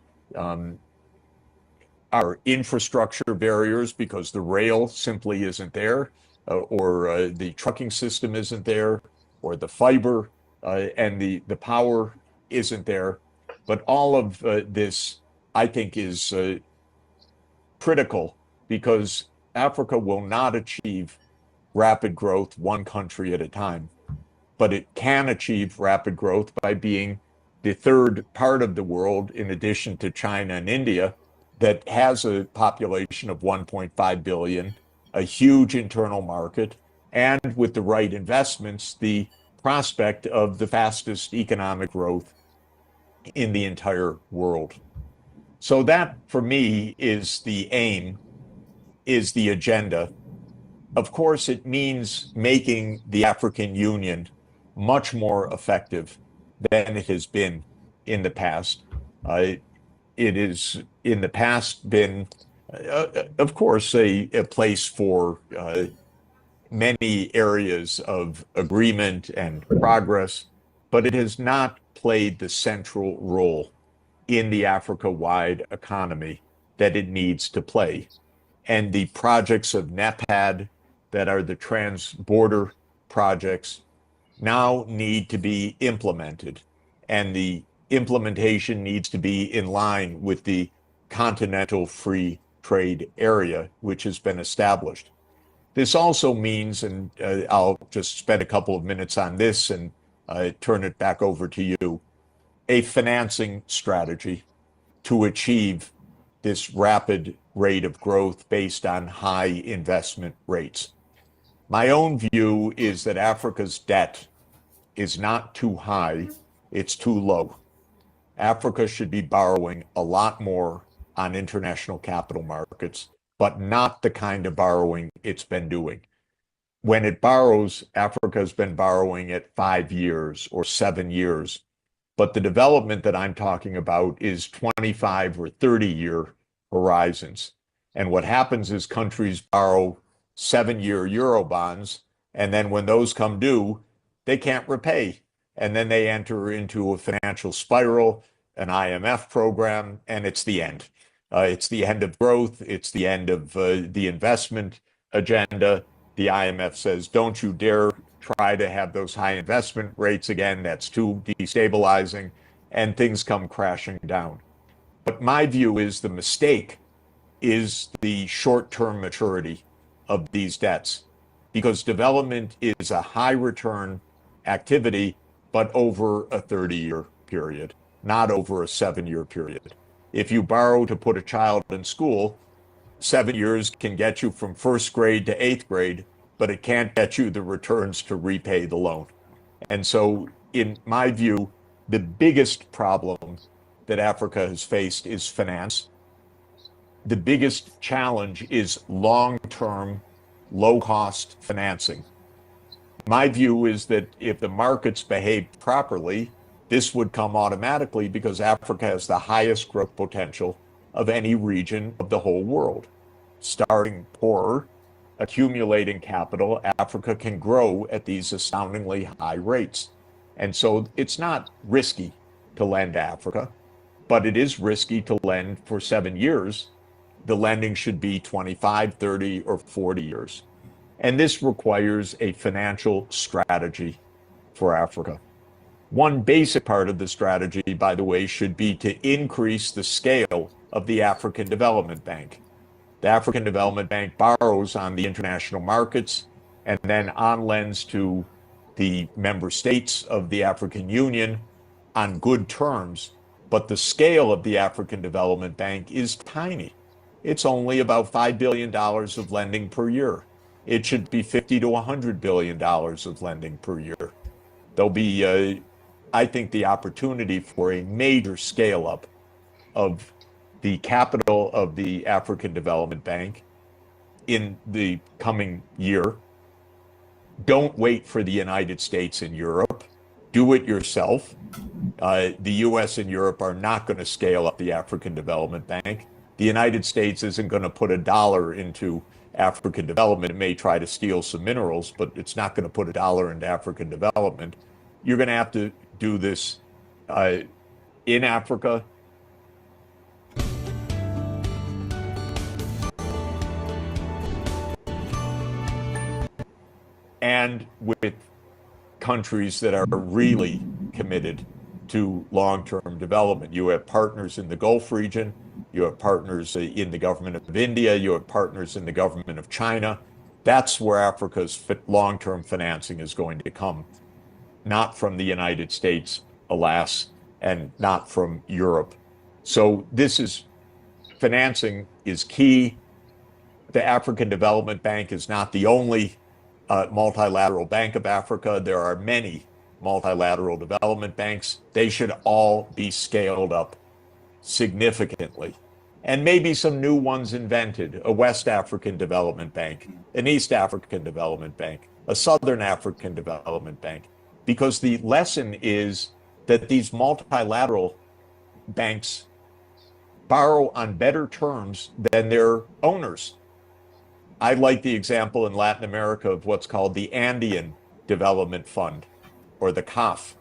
are infrastructure barriers because the rail simply isn't there, or the trucking system isn't there, or the fiber and the power isn't there. But all of this, I think, is critical because Africa will not achieve rapid growth one country at a time, but it can achieve rapid growth by being the third part of the world, in addition to China and India, that has a population of 1.5 billion, a huge internal market, and with the right investments, the prospect of the fastest economic growth in the entire world. So that, for me, is the aim, is the agenda. Of course, it means making the African Union much more effective than it has been in the past. It has, in the past, been, of course, a place for many areas of agreement and progress, but it has not played the central role in the Africa-wide economy that it needs to play. And the projects of NEPAD that are the trans-border projects now need to be implemented. And the implementation needs to be in line with the continental free trade area, which has been established. This also means, and I'll just spend a couple of minutes on this and turn it back over to you, a financing strategy to achieve this rapid rate of growth based on high investment rates. My own view is that Africa's debt is not too high, it's too low. Africa should be borrowing a lot more on international capital markets, but not the kind of borrowing it's been doing. When it borrows, Africa has been borrowing at 5 years or 7 years. But the development that I'm talking about is 25 or 30-year horizons. And what happens is countries borrow 7-year Euro bonds, and then when those come due, they can't repay. And then they enter into a financial spiral, an IMF program, and it's the end. It's the end of growth. It's the end of the investment agenda. The IMF says, don't you dare try to have those high investment rates again. That's too destabilizing, and things come crashing down. But my view is the mistake is the short-term maturity of these debts, because development is a high return activity, but over a 30-year period, not over a 7-year period. If you borrow to put a child in school, 7 years can get you from first grade to 8th grade, but it can't get you the returns to repay the loan. And so, in my view, the biggest problem that Africa has faced is finance. The biggest challenge is long-term, low-cost financing. My view is that if the markets behaved properly, this would come automatically because Africa has the highest growth potential of any region of the whole world. Starting poorer, accumulating capital, Africa can grow at these astoundingly high rates. And so it's not risky to lend to Africa, but it is risky to lend for 7 years. The lending should be 25, 30, or 40 years. And this requires a financial strategy for Africa. One basic part of the strategy, by the way, should be to increase the scale of the African Development Bank. The African Development Bank borrows on the international markets and then on lends to the member states of the African Union on good terms. But the scale of the African Development Bank is tiny. It's only about $5 billion of lending per year. It should be $50 to $100 billion of lending per year. There'll be, I think, the opportunity for a major scale up of the capital of the African Development Bank in the coming year. Don't wait for the United States and Europe. Do it yourself. The US and Europe are not going to scale up the African Development Bank. The United States isn't going to put $1 into African development. It may try to steal some minerals, but it's not going to put $1 into African development. You're going to have to do this in Africa. And with countries that are really committed to long-term development. You have partners in the Gulf region, you have partners in the government of India, you have partners in the government of China. That's where Africa's long-term financing is going to come, not from the United States, alas, and not from Europe. So this is financing is key. The African Development Bank is not the only multilateral bank of Africa. There are many multilateral development banks. They should all be scaled up significantly. And maybe some new ones invented, a West African Development Bank, an East African Development Bank, a Southern African Development Bank, because the lesson is that these multilateral banks borrow on better terms than their owners. I like the example in Latin America of what's called the Andean Development Fund, or the CAF.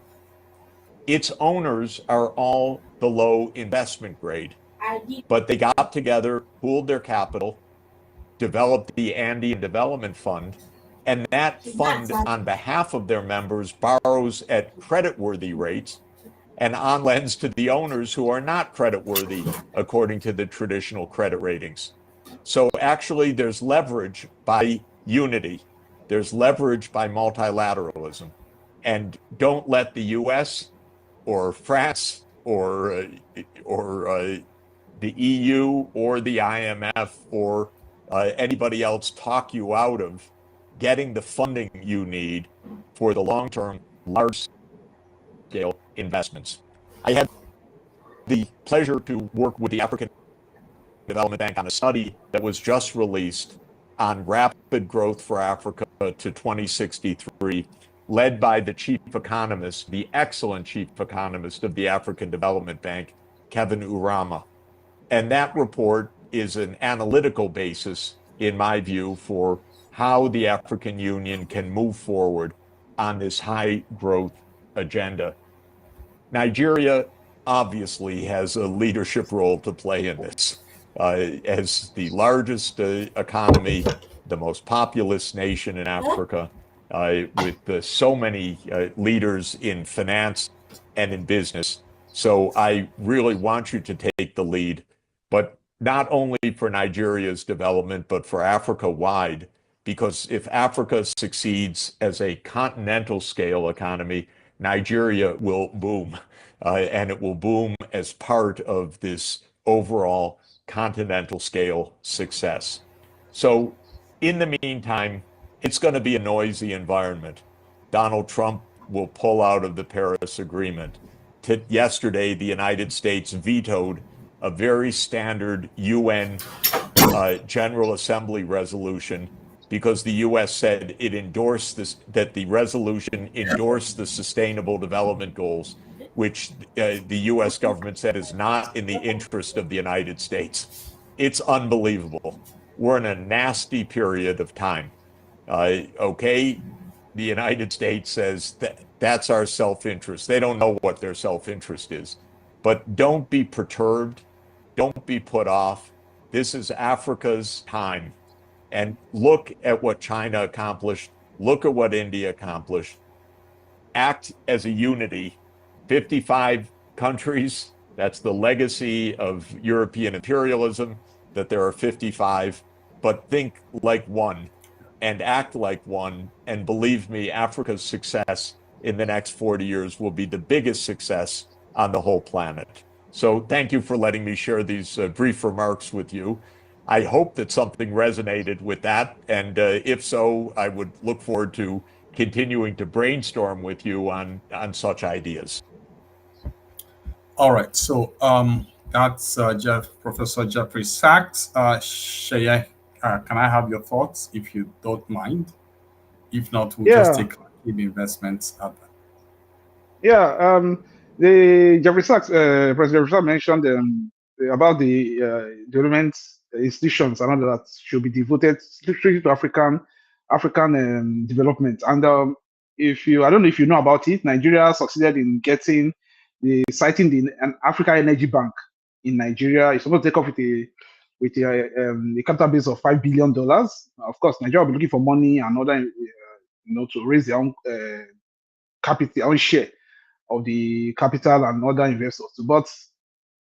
Its owners are all below investment grade, but they got together, pooled their capital, developed the Andean Development Fund, and that fund, on behalf of their members, borrows at creditworthy rates and on lends to the owners who are not creditworthy according to the traditional credit ratings. So actually, there's leverage by unity. There's leverage by multilateralism. And don't let the US or France or the EU or the IMF or anybody else talk you out of getting the funding you need for the long-term, large-scale investments. I had the pleasure to work with the African Development Bank on a study that was just released on rapid growth for Africa to 2063, led by the chief economist, the excellent chief economist of the African Development Bank, Kevin Urama. And that report is an analytical basis, in my view, for how the African Union can move forward on this high growth agenda. Nigeria obviously has a leadership role to play in this. As the largest economy, the most populous nation in Africa, with so many leaders in finance and in business. So I really want you to take the lead, but not only for Nigeria's development, but for Africa-wide, because if Africa succeeds as a continental scale economy, Nigeria will boom, and it will boom as part of this overall continental scale success. So in the meantime, it's going to be a noisy environment. Donald Trump will pull out of the Paris Agreement. Yesterday, the United States vetoed a very standard UN General Assembly resolution because the US said it endorsed this, that the resolution endorsed the Sustainable Development Goals, which the US government said is not in the interest of the United States. It's unbelievable. We're in a nasty period of time. Okay, the United States says that's our self-interest. They don't know what their self-interest is. But don't be perturbed. Don't be put off. This is Africa's time. And look at what China accomplished. Look at what India accomplished. Act as a unity. 55 countries, that's the legacy of European imperialism, that there are 55, but think like one and act like one. And believe me, Africa's success in the next 40 years will be the biggest success on the whole planet. So thank you for letting me share these brief remarks with you. I hope that something resonated with that. And if so, I would look forward to continuing to brainstorm with you on such ideas. All right, so that's Professor Jeffrey Sachs. Sheye, can I have your thoughts, if you don't mind? If not, we'll just take the investments up. Yeah, the Jeffrey Sachs, President Jeffrey Sachs mentioned about the development institutions and all that should be devoted strictly to African development. And if you, I don't know if you know about it, Nigeria succeeded in getting citing an Africa Energy Bank in Nigeria. It's supposed to take off with a capital base of $5 billion. Of course, Nigeria will be looking for money and other, to raise their own capital, their own share of the capital and other investors. But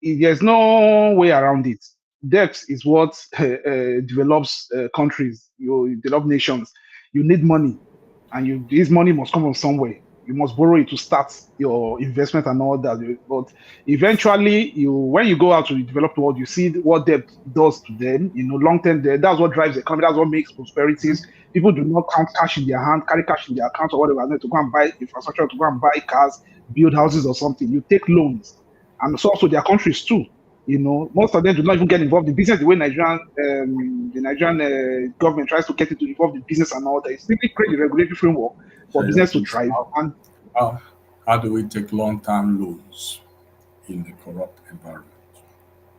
there's no way around it. Debt is what develops countries, you develop nations. You need money, and this money must come from somewhere. You must borrow it to start your investment and all that. But eventually, when you go out to the developed world, you see what debt does to them. Long-term debt. That's what drives the economy. That's what makes prosperities. People do not count cash in their hand, carry cash in their account or whatever to go and buy infrastructure, to go and buy cars, build houses or something. You take loans, and so also their countries too. Most of them do not even get involved in business the way the Nigerian government tries to get it to involve in business and all that. It's simply create a regulatory framework for business to thrive. And how do we take long-term loans in the corrupt environment?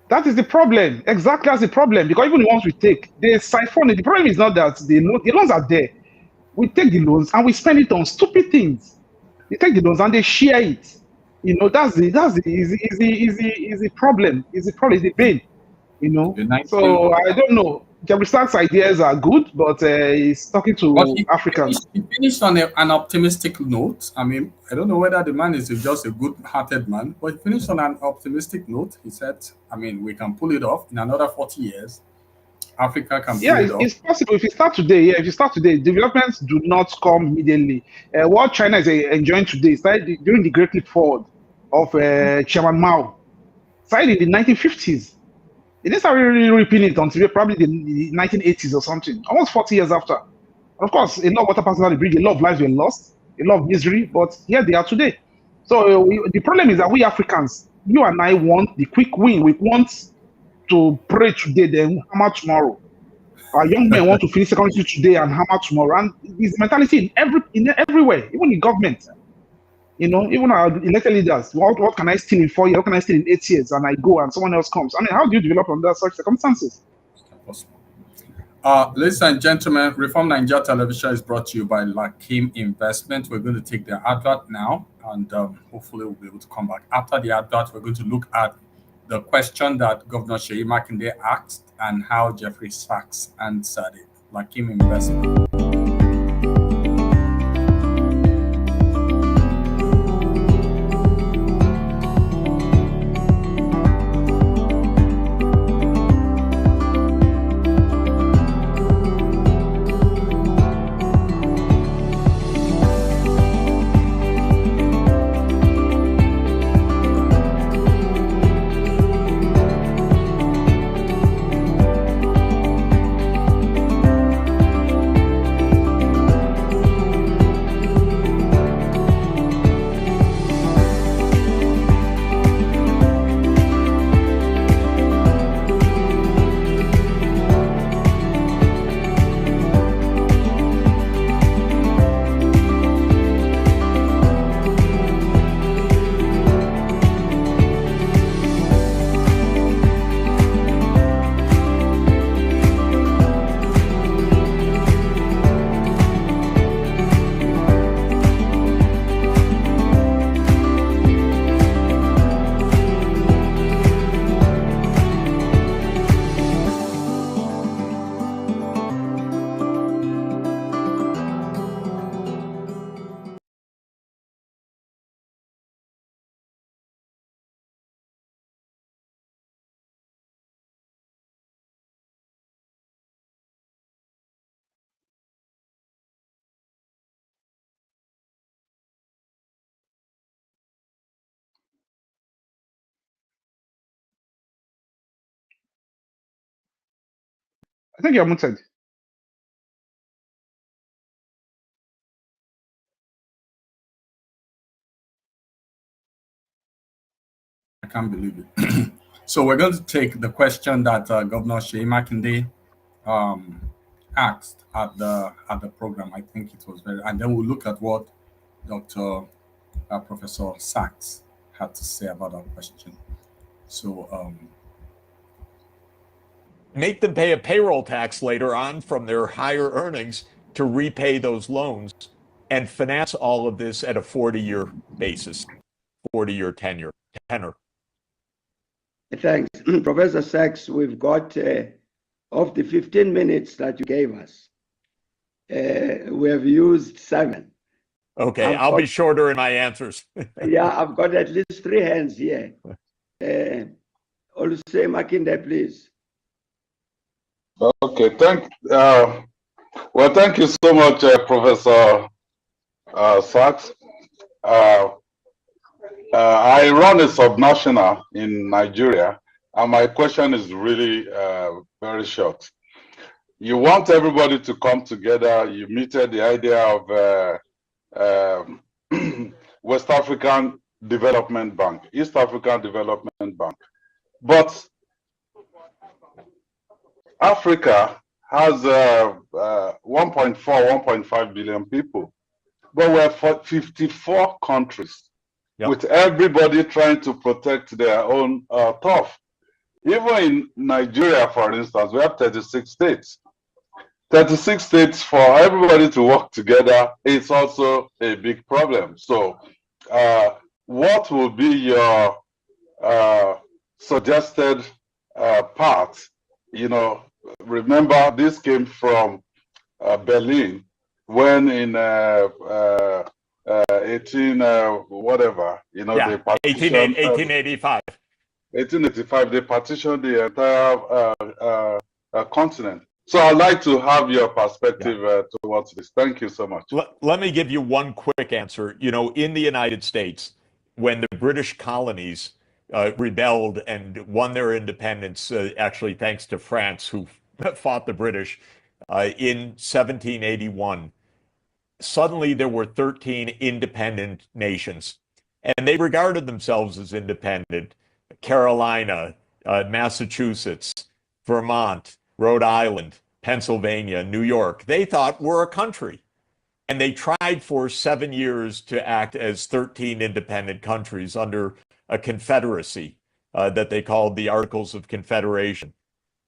That is the problem. Exactly, that's the problem. Because even the ones we take, they siphon it. The problem is not that the loans are there. We take the loans and we spend it on stupid things. They take the loans and they share it. That's the problem. Is the pain. So I don't know. Jeffrey Sachs' ideas are good, but he's talking to Africans. He finished on an optimistic note. I mean, I don't know whether the man is just a good-hearted man, but he finished on an optimistic note. He said, I mean, we can pull it off in another 40 years. Africa can pull it off. Yeah, it's possible. If you start today, developments do not come immediately. What China is enjoying today started during the Great Leap Forward of Chairman Mao. Started in the 1950s. They didn't start really reaping it until probably the 1980s or something, almost 40 years after. And of course, a lot of water passed out the bridge, a lot of lives were lost, a lot of misery, but here they are today. So the problem is that we Africans, you and I want the quick win. We want to pray today, then hammer tomorrow. Our young men want to finish secondary school today and hammer tomorrow. And this mentality everywhere, even in government. Even our elected leaders, what can I steal in 4 years? What can I steal in 8 years? And I go and someone else comes. I mean, how do you develop under such circumstances? Ladies and gentlemen, Reform Nigeria Television is brought to you by Lakim Investment. We're going to take the advert now, and hopefully we'll be able to come back. After the advert, we're going to look at the question that Governor Seyi Makinde asked and how Jeffrey Sachs answered it. Lakim Investment. I think you're muted. I can't believe it. So we're going to take the question that Governor Seyi Makinde asked at the program. I think it was and then we'll look at what Dr. Professor Sachs had to say about that question. So make them pay a payroll tax later on from their higher earnings to repay those loans and finance all of this at a 40-year basis, 40-year tenor. Thanks. Professor Sachs, we've got, of the 15 minutes that you gave us, we have used 7. Okay, I'll be shorter in my answers. Yeah, I've got at least 3 hands here. Oluse Makinde, please. Okay, thank you so much, Professor Sachs. I run a subnational in Nigeria, and my question is really very short. You want everybody to come together. You mooted the idea of West African Development Bank, East African Development Bank. But Africa has 1.4, 1.5 billion people, but we're 54 countries, with everybody trying to protect their own turf. Even in Nigeria, for instance, we have 36 states. 36 states, for everybody to work together, it's also a big problem. So what will be your suggested path? You know, remember this came from Berlin when in 18 whatever, you know, they partitioned 1885. 1885, they partitioned the entire continent. So I'd like to have your perspective towards this. Thank you so much. Let me give you one quick answer. You know, in the United States, when the British colonies rebelled and won their independence, actually thanks to France, who fought the British in 1781, suddenly there were 13 independent nations, and they regarded themselves as independent. Carolina, Massachusetts, Vermont, Rhode Island, Pennsylvania, New York, they thought were a country. And they tried for 7 years to act as 13 independent countries under a confederacy that they called the Articles of Confederation.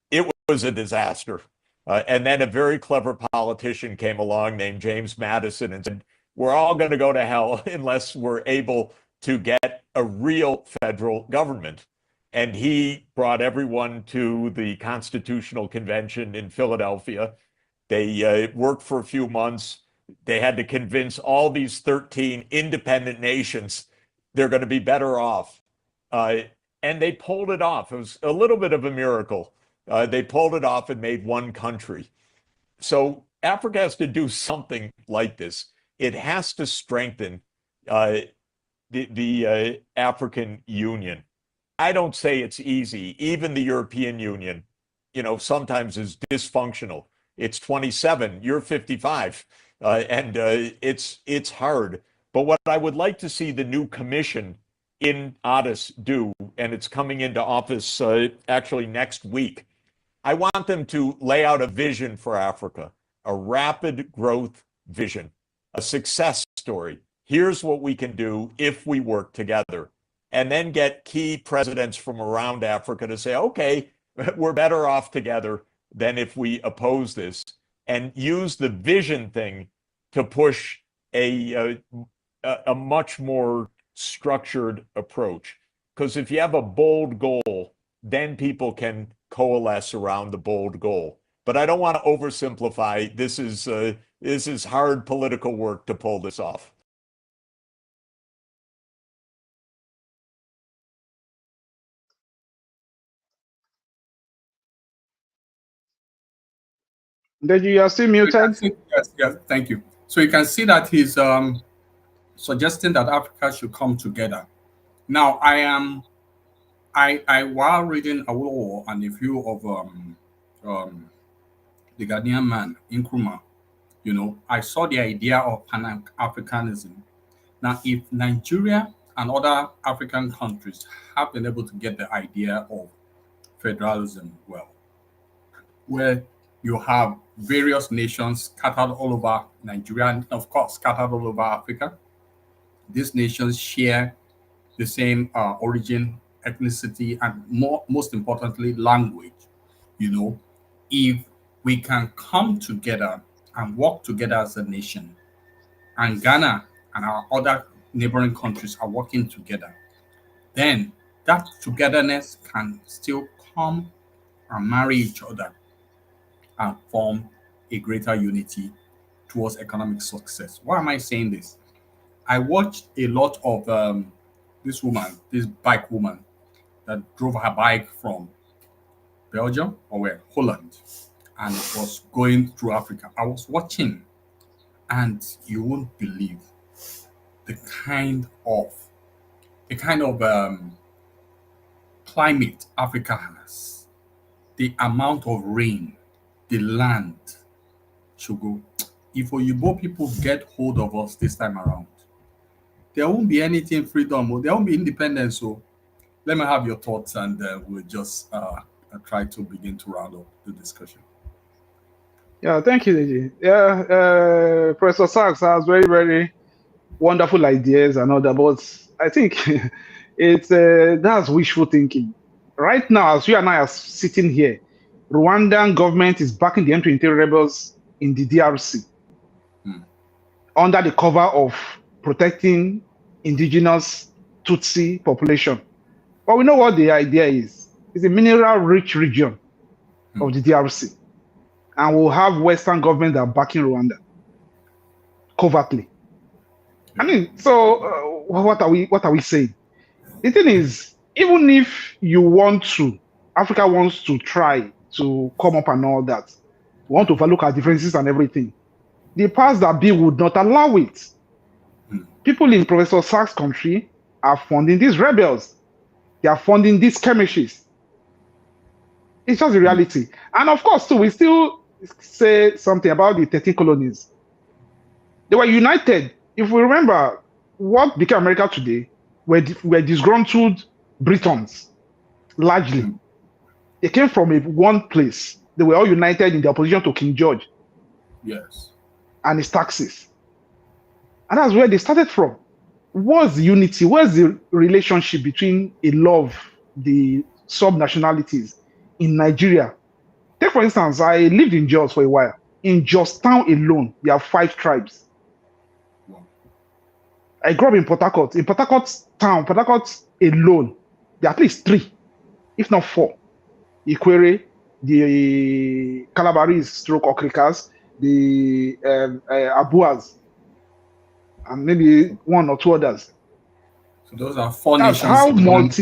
It was a disaster. And then a very clever politician came along named James Madison and said, we're all going to go to hell unless we're able to get a real federal government. And he brought everyone to the Constitutional Convention in Philadelphia. They worked for a few months. They had to convince all these 13 independent nations they're going to be better off. And they pulled it off. It was a little bit of a miracle. They pulled it off and made one country. So Africa has to do something like this. It has to strengthen the African Union. I don't say it's easy. Even the European Union, you know, sometimes is dysfunctional. It's 27, you're 55, and it's hard. But what I would like to see the new commission in Addis do, and it's coming into office actually next week, I want them to lay out a vision for Africa, a rapid growth vision, a success story. Here's what we can do if we work together. And then get key presidents from around Africa to say, okay, we're better off together than if we oppose this, and use the vision thing to push a much more structured approach. Because if you have a bold goal, then people can coalesce around the bold goal. But I don't want to oversimplify. This is hard political work to pull this off. Deji, you are still muted. Yes, thank you. So you can see that he's suggesting that Africa should come together. Now, I while reading Awolowo and a few of the Ghanaian man, Nkrumah, you know, I saw the idea of Pan-Africanism. Now, if Nigeria and other African countries have been able to get the idea of federalism well, where you have various nations scattered all over Nigeria and, of course, scattered all over Africa. These nations share the same origin, ethnicity, and most importantly, language. You know, if we can come together and work together as a nation, and Ghana and our other neighboring countries are working together, then that togetherness can still come and marry each other and form a greater unity towards economic success. Why am I saying this? I watched a lot of this woman, this bike woman that drove her bike from Belgium or where? Holland, and was going through Africa. I was watching, and you won't believe the kind of climate Africa has, the amount of rain, the land should go. If Oyibo people get hold of us this time around, there won't be anything freedom, there won't be independence. So let me have your thoughts, and we'll just try to begin to round up the discussion. Yeah, thank you, Deji. Yeah, Professor Sachs has very, very wonderful ideas and all that, but I think it's that's wishful thinking. Right now, as you and I are sitting here, Rwandan government is backing the M23 rebels in the DRC under the cover of protecting indigenous Tutsi population. But we know what the idea is. It's a mineral-rich region of the DRC. And we'll have Western government that are backing Rwanda covertly. I mean, so what are we saying? The thing is, even if you want to, Africa wants to try to come up and all that, we want to overlook our differences and everything. The powers that be would not allow it. People in Professor Sachs' country are funding these rebels. They are funding these skirmishes. It's just the reality. And of course, too, we still say something about the 13 colonies. They were united. If we remember, what became America today were disgruntled Britons, largely. They came from one place. They were all united in the opposition to King George. Yes. And his taxes. And that's where they started from. What's the unity? Where's the relationship between a lot of the sub-nationalities in Nigeria? Take, for instance, I lived in Jos for a while. In Jos town alone, there are 5 tribes. Wow. I grew up in Port Harcourt. In Port Harcourt town, Port Harcourt alone, there are at least 3, if not 4. Ikwere, the Calabarese stroke Okrikas, the Abuas, and maybe 1 or 2 others. So those are 4 nations.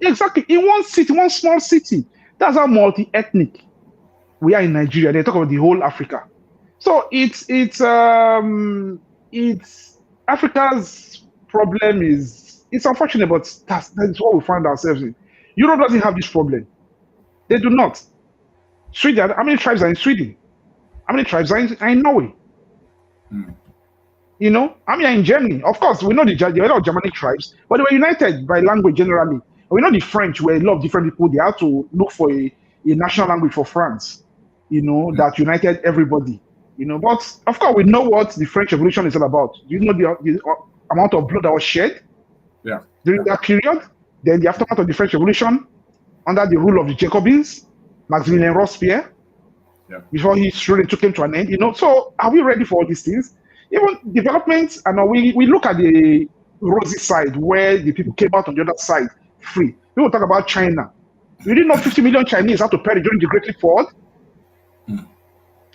Exactly, in one city, one small city. That's how multi-ethnic we are in Nigeria. They talk about the whole Africa. So it's Africa's problem is, it's unfortunate, but that's what we find ourselves in. Europe doesn't have this problem. They do not. Sweden, how many tribes are in Sweden? How many tribes are in Norway? You know, I mean, in Germany, of course, we know there were a lot of Germanic tribes, but they were united by language generally. We know the French were a lot of different people. They had to look for a national language for France, you know, that united everybody, you know. But of course, we know what the French Revolution is all about. Do you know the amount of blood that was shed during that period? Then the aftermath of the French Revolution under the rule of the Jacobins, Maximilien Robespierre, before his reign came to an end, you know. So are we ready for all these things? Even development, and we look at the rosy side where the people came out on the other side free. People talk about China. We didn't know 50 million Chinese had to perish during the Great Leap Forward.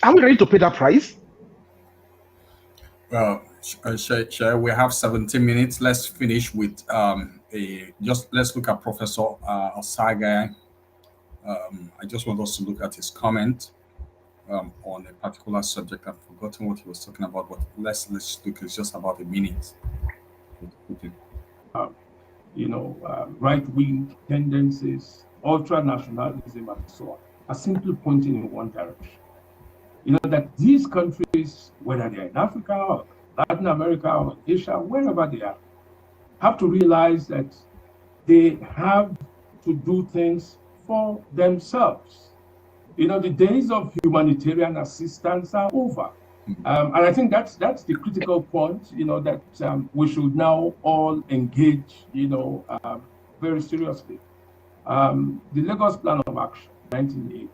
Are we ready to pay that price? Well, we have 17 minutes. Let's finish with let's look at Professor Osagie. I just want us to look at his comment on a particular subject. I've forgotten what he was talking about, but let's look. It's just about a minute. Right-wing tendencies, ultra-nationalism, and so on, are simply pointing in one direction. You know, that these countries, whether they're in Africa or Latin America or Asia, wherever they are, have to realize that they have to do things for themselves. You know, the days of humanitarian assistance are over. And I think that's the critical point, you know, that we should now all engage, you know, very seriously. The Lagos Plan of Action, 1988,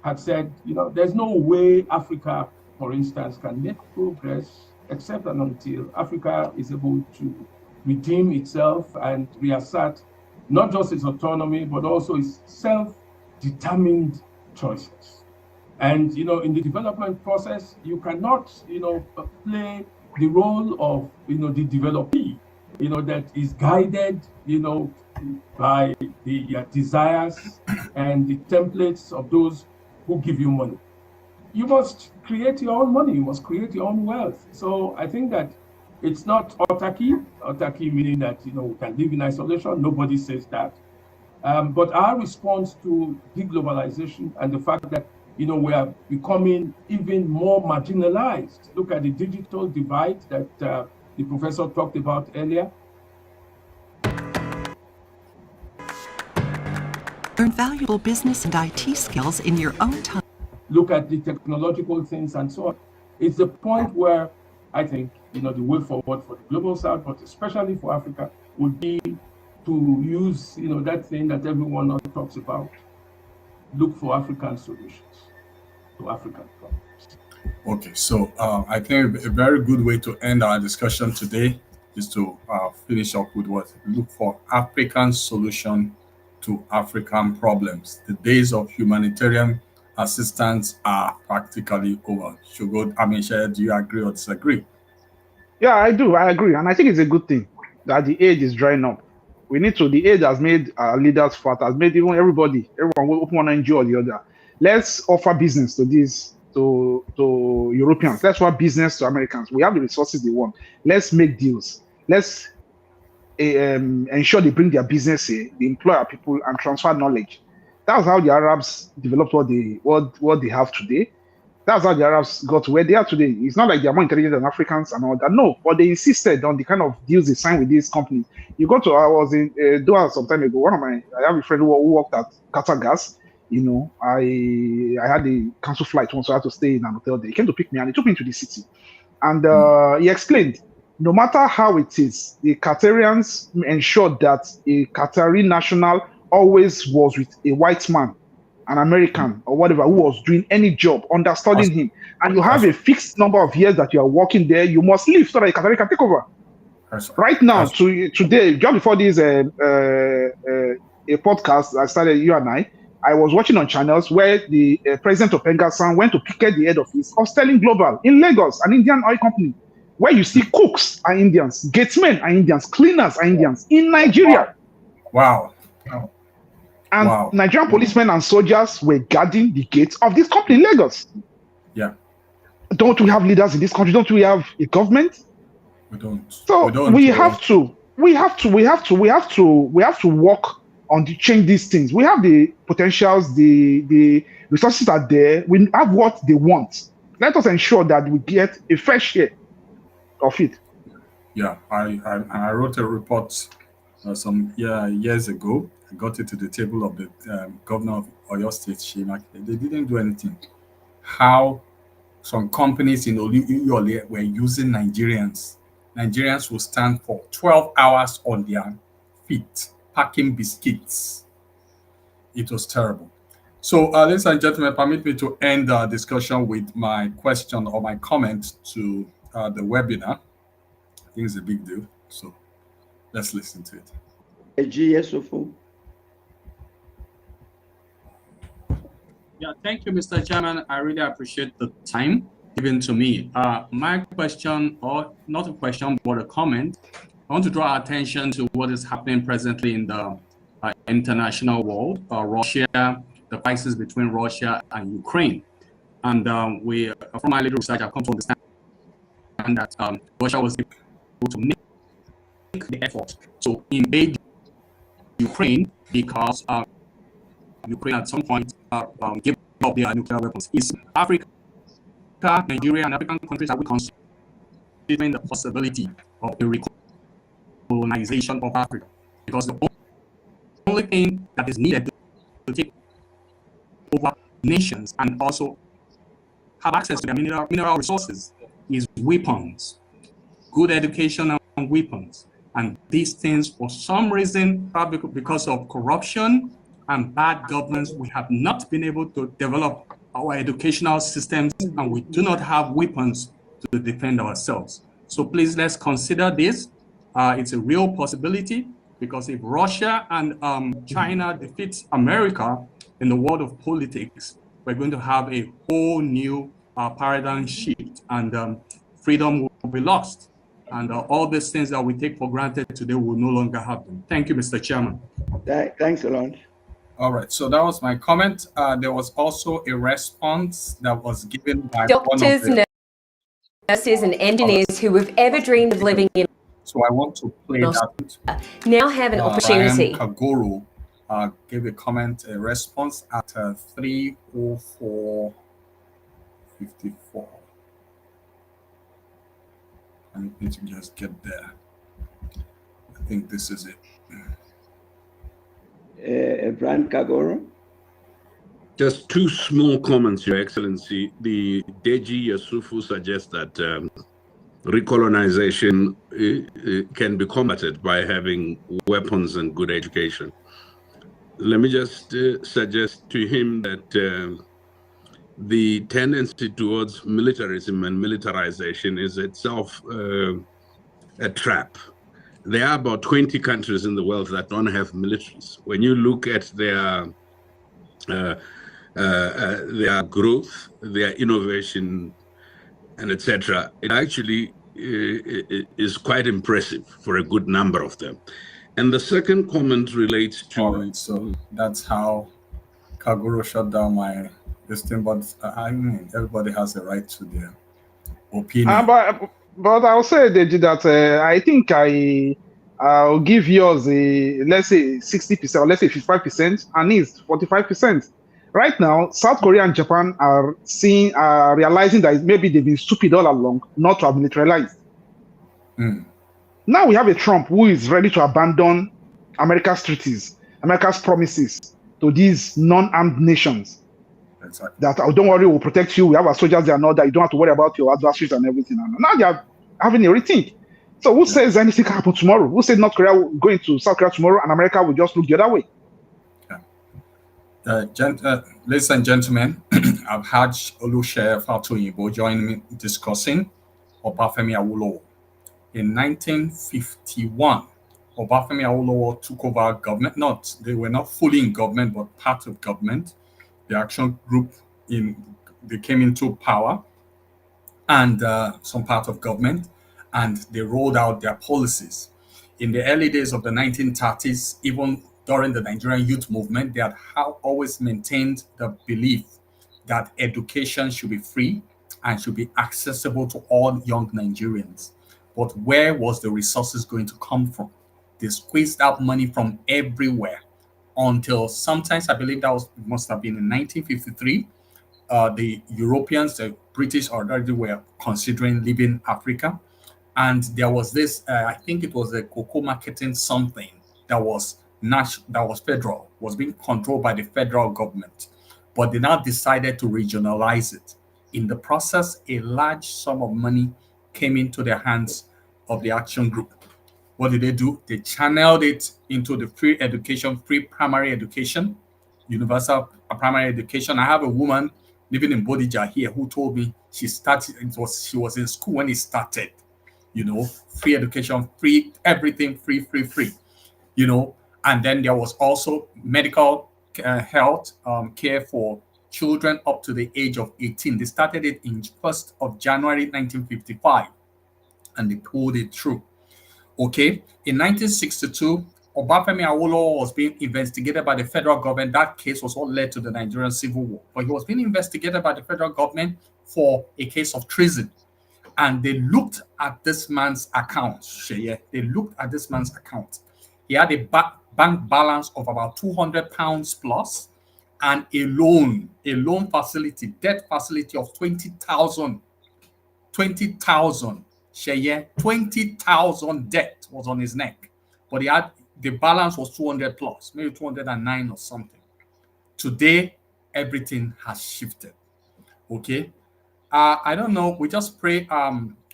had said, you know, there's no way Africa, for instance, can make progress except and until Africa is able to redeem itself and reassert not just its autonomy, but also its self-determined choices. And, you know, in the development process, you cannot, you know, play the role of, you know, the developee, you know, that is guided, you know, by the desires and the templates of those who give you money. You must create your own money. You must create your own wealth. So I think that It's not autarky meaning that, we can live in isolation. Nobody says that. But our response to deglobalization and the fact that, we are becoming even more marginalized. Look at the digital divide that the professor talked about earlier. Learn valuable business and IT skills in your own time. Look at the technological things and so on. It's the point where I think, the way forward for the global south, but especially for Africa, would be to use, that thing that everyone else talks about. Look for African solutions to African problems. Okay, so I think a very good way to end our discussion today is to finish up with what? Look for African solution to African problems. The days of humanitarian assistance are practically over. Do you agree or disagree? Yeah, I do. I agree. And I think it's a good thing that the aid is drying up. The aid has made our leaders fat, has made everyone will open one NGO or the other. Let's offer business to Europeans. Let's offer business to Americans. We have the resources they want. Let's make deals. Let's ensure they bring their business here, they employ our people and transfer knowledge. That's how the Arabs developed what they have today. That's how the Arabs got to where they are today. It's not like they're more intelligent than Africans and all that. No, but they insisted on the kind of deals they signed with these companies. I was in Doha some time ago. I have a friend who worked at Qatar Gas. I had a cancel flight once, so I had to stay in an hotel there. He came to pick me and he took me to the city. And he explained, no matter how it is, the Qatarians ensured that a Qatari national always was with a white man, an American or whatever, who was doing any job, understudying him. And you have a fixed number of years that you are working there, you must leave so that the Qatari can take over. Right now, today, just before this a podcast I started, you and I was watching on channels where the president of Pengasan went to picket the head office of Sterling Global in Lagos, an Indian oil company, where you see cooks are Indians, gatesmen are Indians, cleaners are Indians in Nigeria. Wow. And Nigerian policemen and soldiers were guarding the gates of this company in Lagos. Yeah. Don't we have leaders in this country? Don't we have a government? We don't. So we have to work on to change these things. We have the potentials, the resources are there. We have what they want. Let us ensure that we get a fair share of it. Yeah, I wrote a report some years ago. I got it to the table of the governor of Oyo State, Shima. They didn't do anything. How some companies in Oluyole were using Nigerians. Nigerians will stand for 12 hours on their feet, packing biscuits. It was terrible. So, ladies and gentlemen, permit me to end the discussion with my question or my comment to the webinar. I think it's a big deal. So, let's listen to it. Yeah, thank you, Mr. Chairman. I really appreciate the time given to me. My question, or not a question, but a comment, I want to draw attention to what is happening presently in the international world, Russia, the crisis between Russia and Ukraine. And from my little research, I've come to understand that Russia was able to make the effort to invade Ukraine because Ukraine at some point gave up their nuclear weapons. Is Africa, Nigeria, and African countries, are we considering the possibility of a recolonization of Africa? Because the only thing that is needed to take over nations and also have access to their mineral resources is weapons, good education and weapons. And these things, for some reason, probably because of corruption and bad governance, we have not been able to develop our educational systems, and we do not have weapons to defend ourselves. So please, let's consider this. It's a real possibility, because if Russia and China defeats America in the world of politics, we're going to have a whole new paradigm shift, and freedom will be lost. And all these things that we take for granted today will no longer have them. Thank you, Mr. Chairman. Thanks a lot. All right, so that was my comment. There was also a response that was given by Doctors one of the nurses and engineers who have ever dreamed of living in So I want to play that. now have an opportunity. Kagoro gave a comment, a response at 3:04:54. I need to just get there. I think this is it. Brian Kagoro? Just two small comments, Your Excellency. The Deji Yasufu suggests that recolonization can be combated by having weapons and good education. Let me just suggest to him that the tendency towards militarism and militarization is itself a trap. There are about 20 countries in the world that don't have militaries. When you look at their growth, their innovation, and etc., it actually is quite impressive for a good number of them. And the second comment relates to... All right, so that's how Kaguro shut down my listing, but I mean, everybody has a right to their opinion. But I'll say, Deji, that I think I'll give yours let's say 60% or let's say 55%, and his 45%. Right now, South Korea and Japan are realizing that maybe they've been stupid all along not to have militarized. Now we have a Trump who is ready to abandon America's treaties, America's promises to these non-armed nations. Exactly. That, oh, don't worry, we'll protect you. We have our soldiers there and all that. You don't have to worry about your adversaries and everything. And now they are having a rethink. So who says anything can happen tomorrow? Who said North Korea will go into South Korea tomorrow and America will just look the other way? Ladies and gentlemen, I've had Oluse Fatoyinbo join me discussing Obafemi Awolowo. In 1951, Obafemi Awolowo took over government. They were not fully in government, but part of government. The action group they came into power and some part of government, and they rolled out their policies. In the early days of the 1930s, even during the Nigerian youth movement, they had always maintained the belief that education should be free and should be accessible to all young Nigerians. But where was the resources going to come from? They squeezed out money from everywhere until sometimes, I believe must have been in 1953, the Europeans, the British already were considering leaving Africa. And there was this, I think it was a cocoa marketing something that was federal, was being controlled by the federal government. But they now decided to regionalize it. In the process, a large sum of money came into the hands of the action group. What did they do? They channeled it into the free education, free primary education, universal primary education. I have a woman living in Bodija here who told me she was in school when it started. Free education, free everything, free. And then there was also medical health care for children up to the age of 18. They started it in 1st of January 1955, and they pulled it through. Okay, in 1962, Obafemi Awolowo was being investigated by the federal government. That case was what led to the Nigerian Civil War. But he was being investigated by the federal government for a case of treason. And they looked at this man's account, Sheye. They looked at this man's account. He had a bank balance of about £200 plus and a loan facility, debt facility of 20,000. 20,000. Sheye, 20,000 debt was on his neck, but the balance was 200 plus, maybe 209 or something. Today, everything has shifted. Okay, I don't know. We just pray.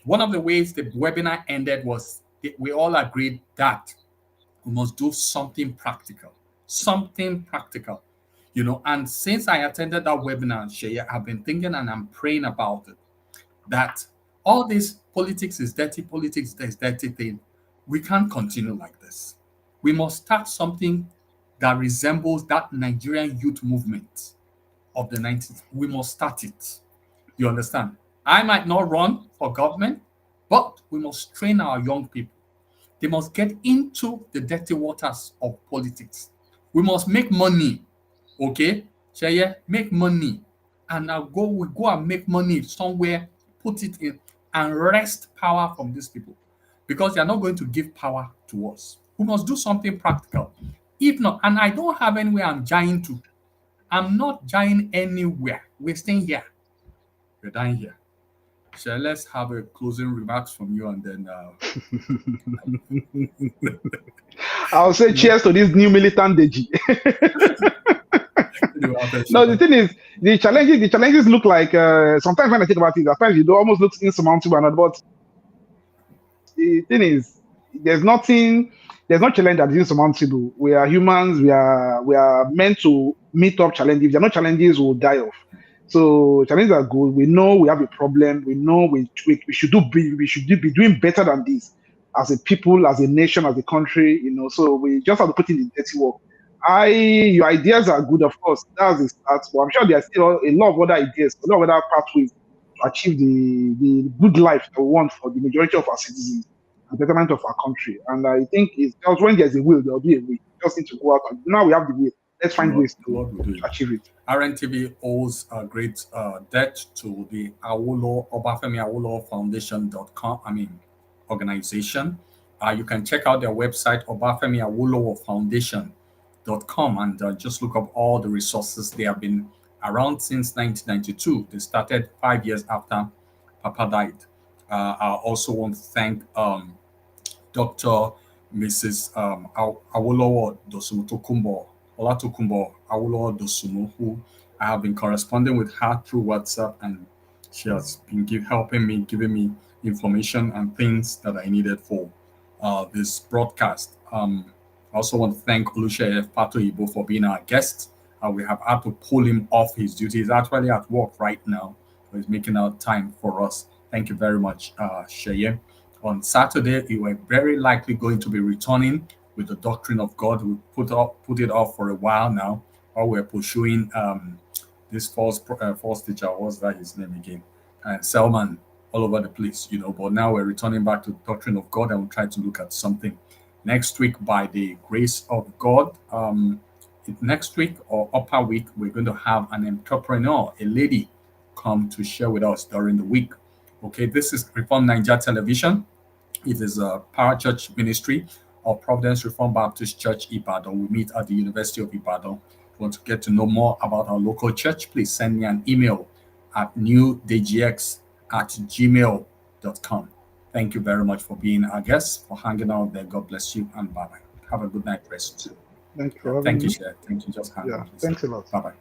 One of the ways the webinar ended was we all agreed that we must do something practical, And since I attended that webinar, Sheye, I've been thinking and I'm praying about it. That all this politics is dirty thing, we can't continue like this. We must start something that resembles that Nigerian youth movement of the 90s. We must start it. You understand? I might not run for government, but we must train our young people. They must get into the dirty waters of politics. We must make money. Okay? Sheye, make money. And we go and make money somewhere, put it in, and wrest power from these people, because they are not going to give power to us. We must do something practical. If not, and I don't have anywhere I'm dying to. I'm not dying anywhere. We're staying here. We're dying here. So let's have a closing remarks from you, and then I'll say cheers to this new militant Deji. No, the thing is, the challenges look like sometimes when I think about it, at times it almost looks insurmountable. But the thing is, there's no challenge that is insurmountable. We are humans. We are meant to meet up challenges. If there are no challenges, we'll die off. So challenges are good. We know we have a problem. We know we should be doing better than this as a people, as a nation, as a country. So we just have to put in the dirty work. Your ideas are good, of course. That's the start. But I'm sure there are still a lot of other ideas, a lot of other pathways to achieve the good life that we want for the majority of our citizens and the betterment of our country. And I think it's just when there's a will, there'll be a way. We just need to go out. And now we have the will. Let's find ways to achieve it. RNTV owes a great debt to the Obafemi Awolowo Foundation.com, organization. You can check out their website, obafemiawolowofoundation.com, and just look up all the resources. They have been around since 1992. They started 5 years after Papa died. I also want to thank Dr. Mrs. Awolowo Dosumu Tokumbo, Olatokumbo Awolowo Dosumu, who I have been corresponding with her through WhatsApp, and she has been giving me information and things that I needed for this broadcast. I also want to thank Oluseyi Pato Ibo for being our guest. We have had to pull him off his duty. He's actually at work right now, so he's making out time for us. Thank you very much, Sheye. On Saturday, you were very likely going to be returning with the doctrine of God. We put it off for a while now, while we're pursuing this false teacher. What's that his name again? Selman, all over the place, But now we're returning back to the doctrine of God, and we'll try to look at something next week by the grace of God. Next week or upper week, we're going to have an entrepreneur, a lady, come to share with us during the week. Okay, this is Reform Nigeria Television. It is a parachurch ministry of Providence Reformed Baptist Church, Ibadan. We meet at the University of Ibadan. If you want to get to know more about our local church, please send me an email at newdgx@gmail.com. Thank you very much for being our guest, for hanging out there. God bless you, and bye-bye. Have a good night rest too. Thank you for having Thank me. you, Sher. Thank you. Just hang on, please. Thanks a lot. Bye-bye.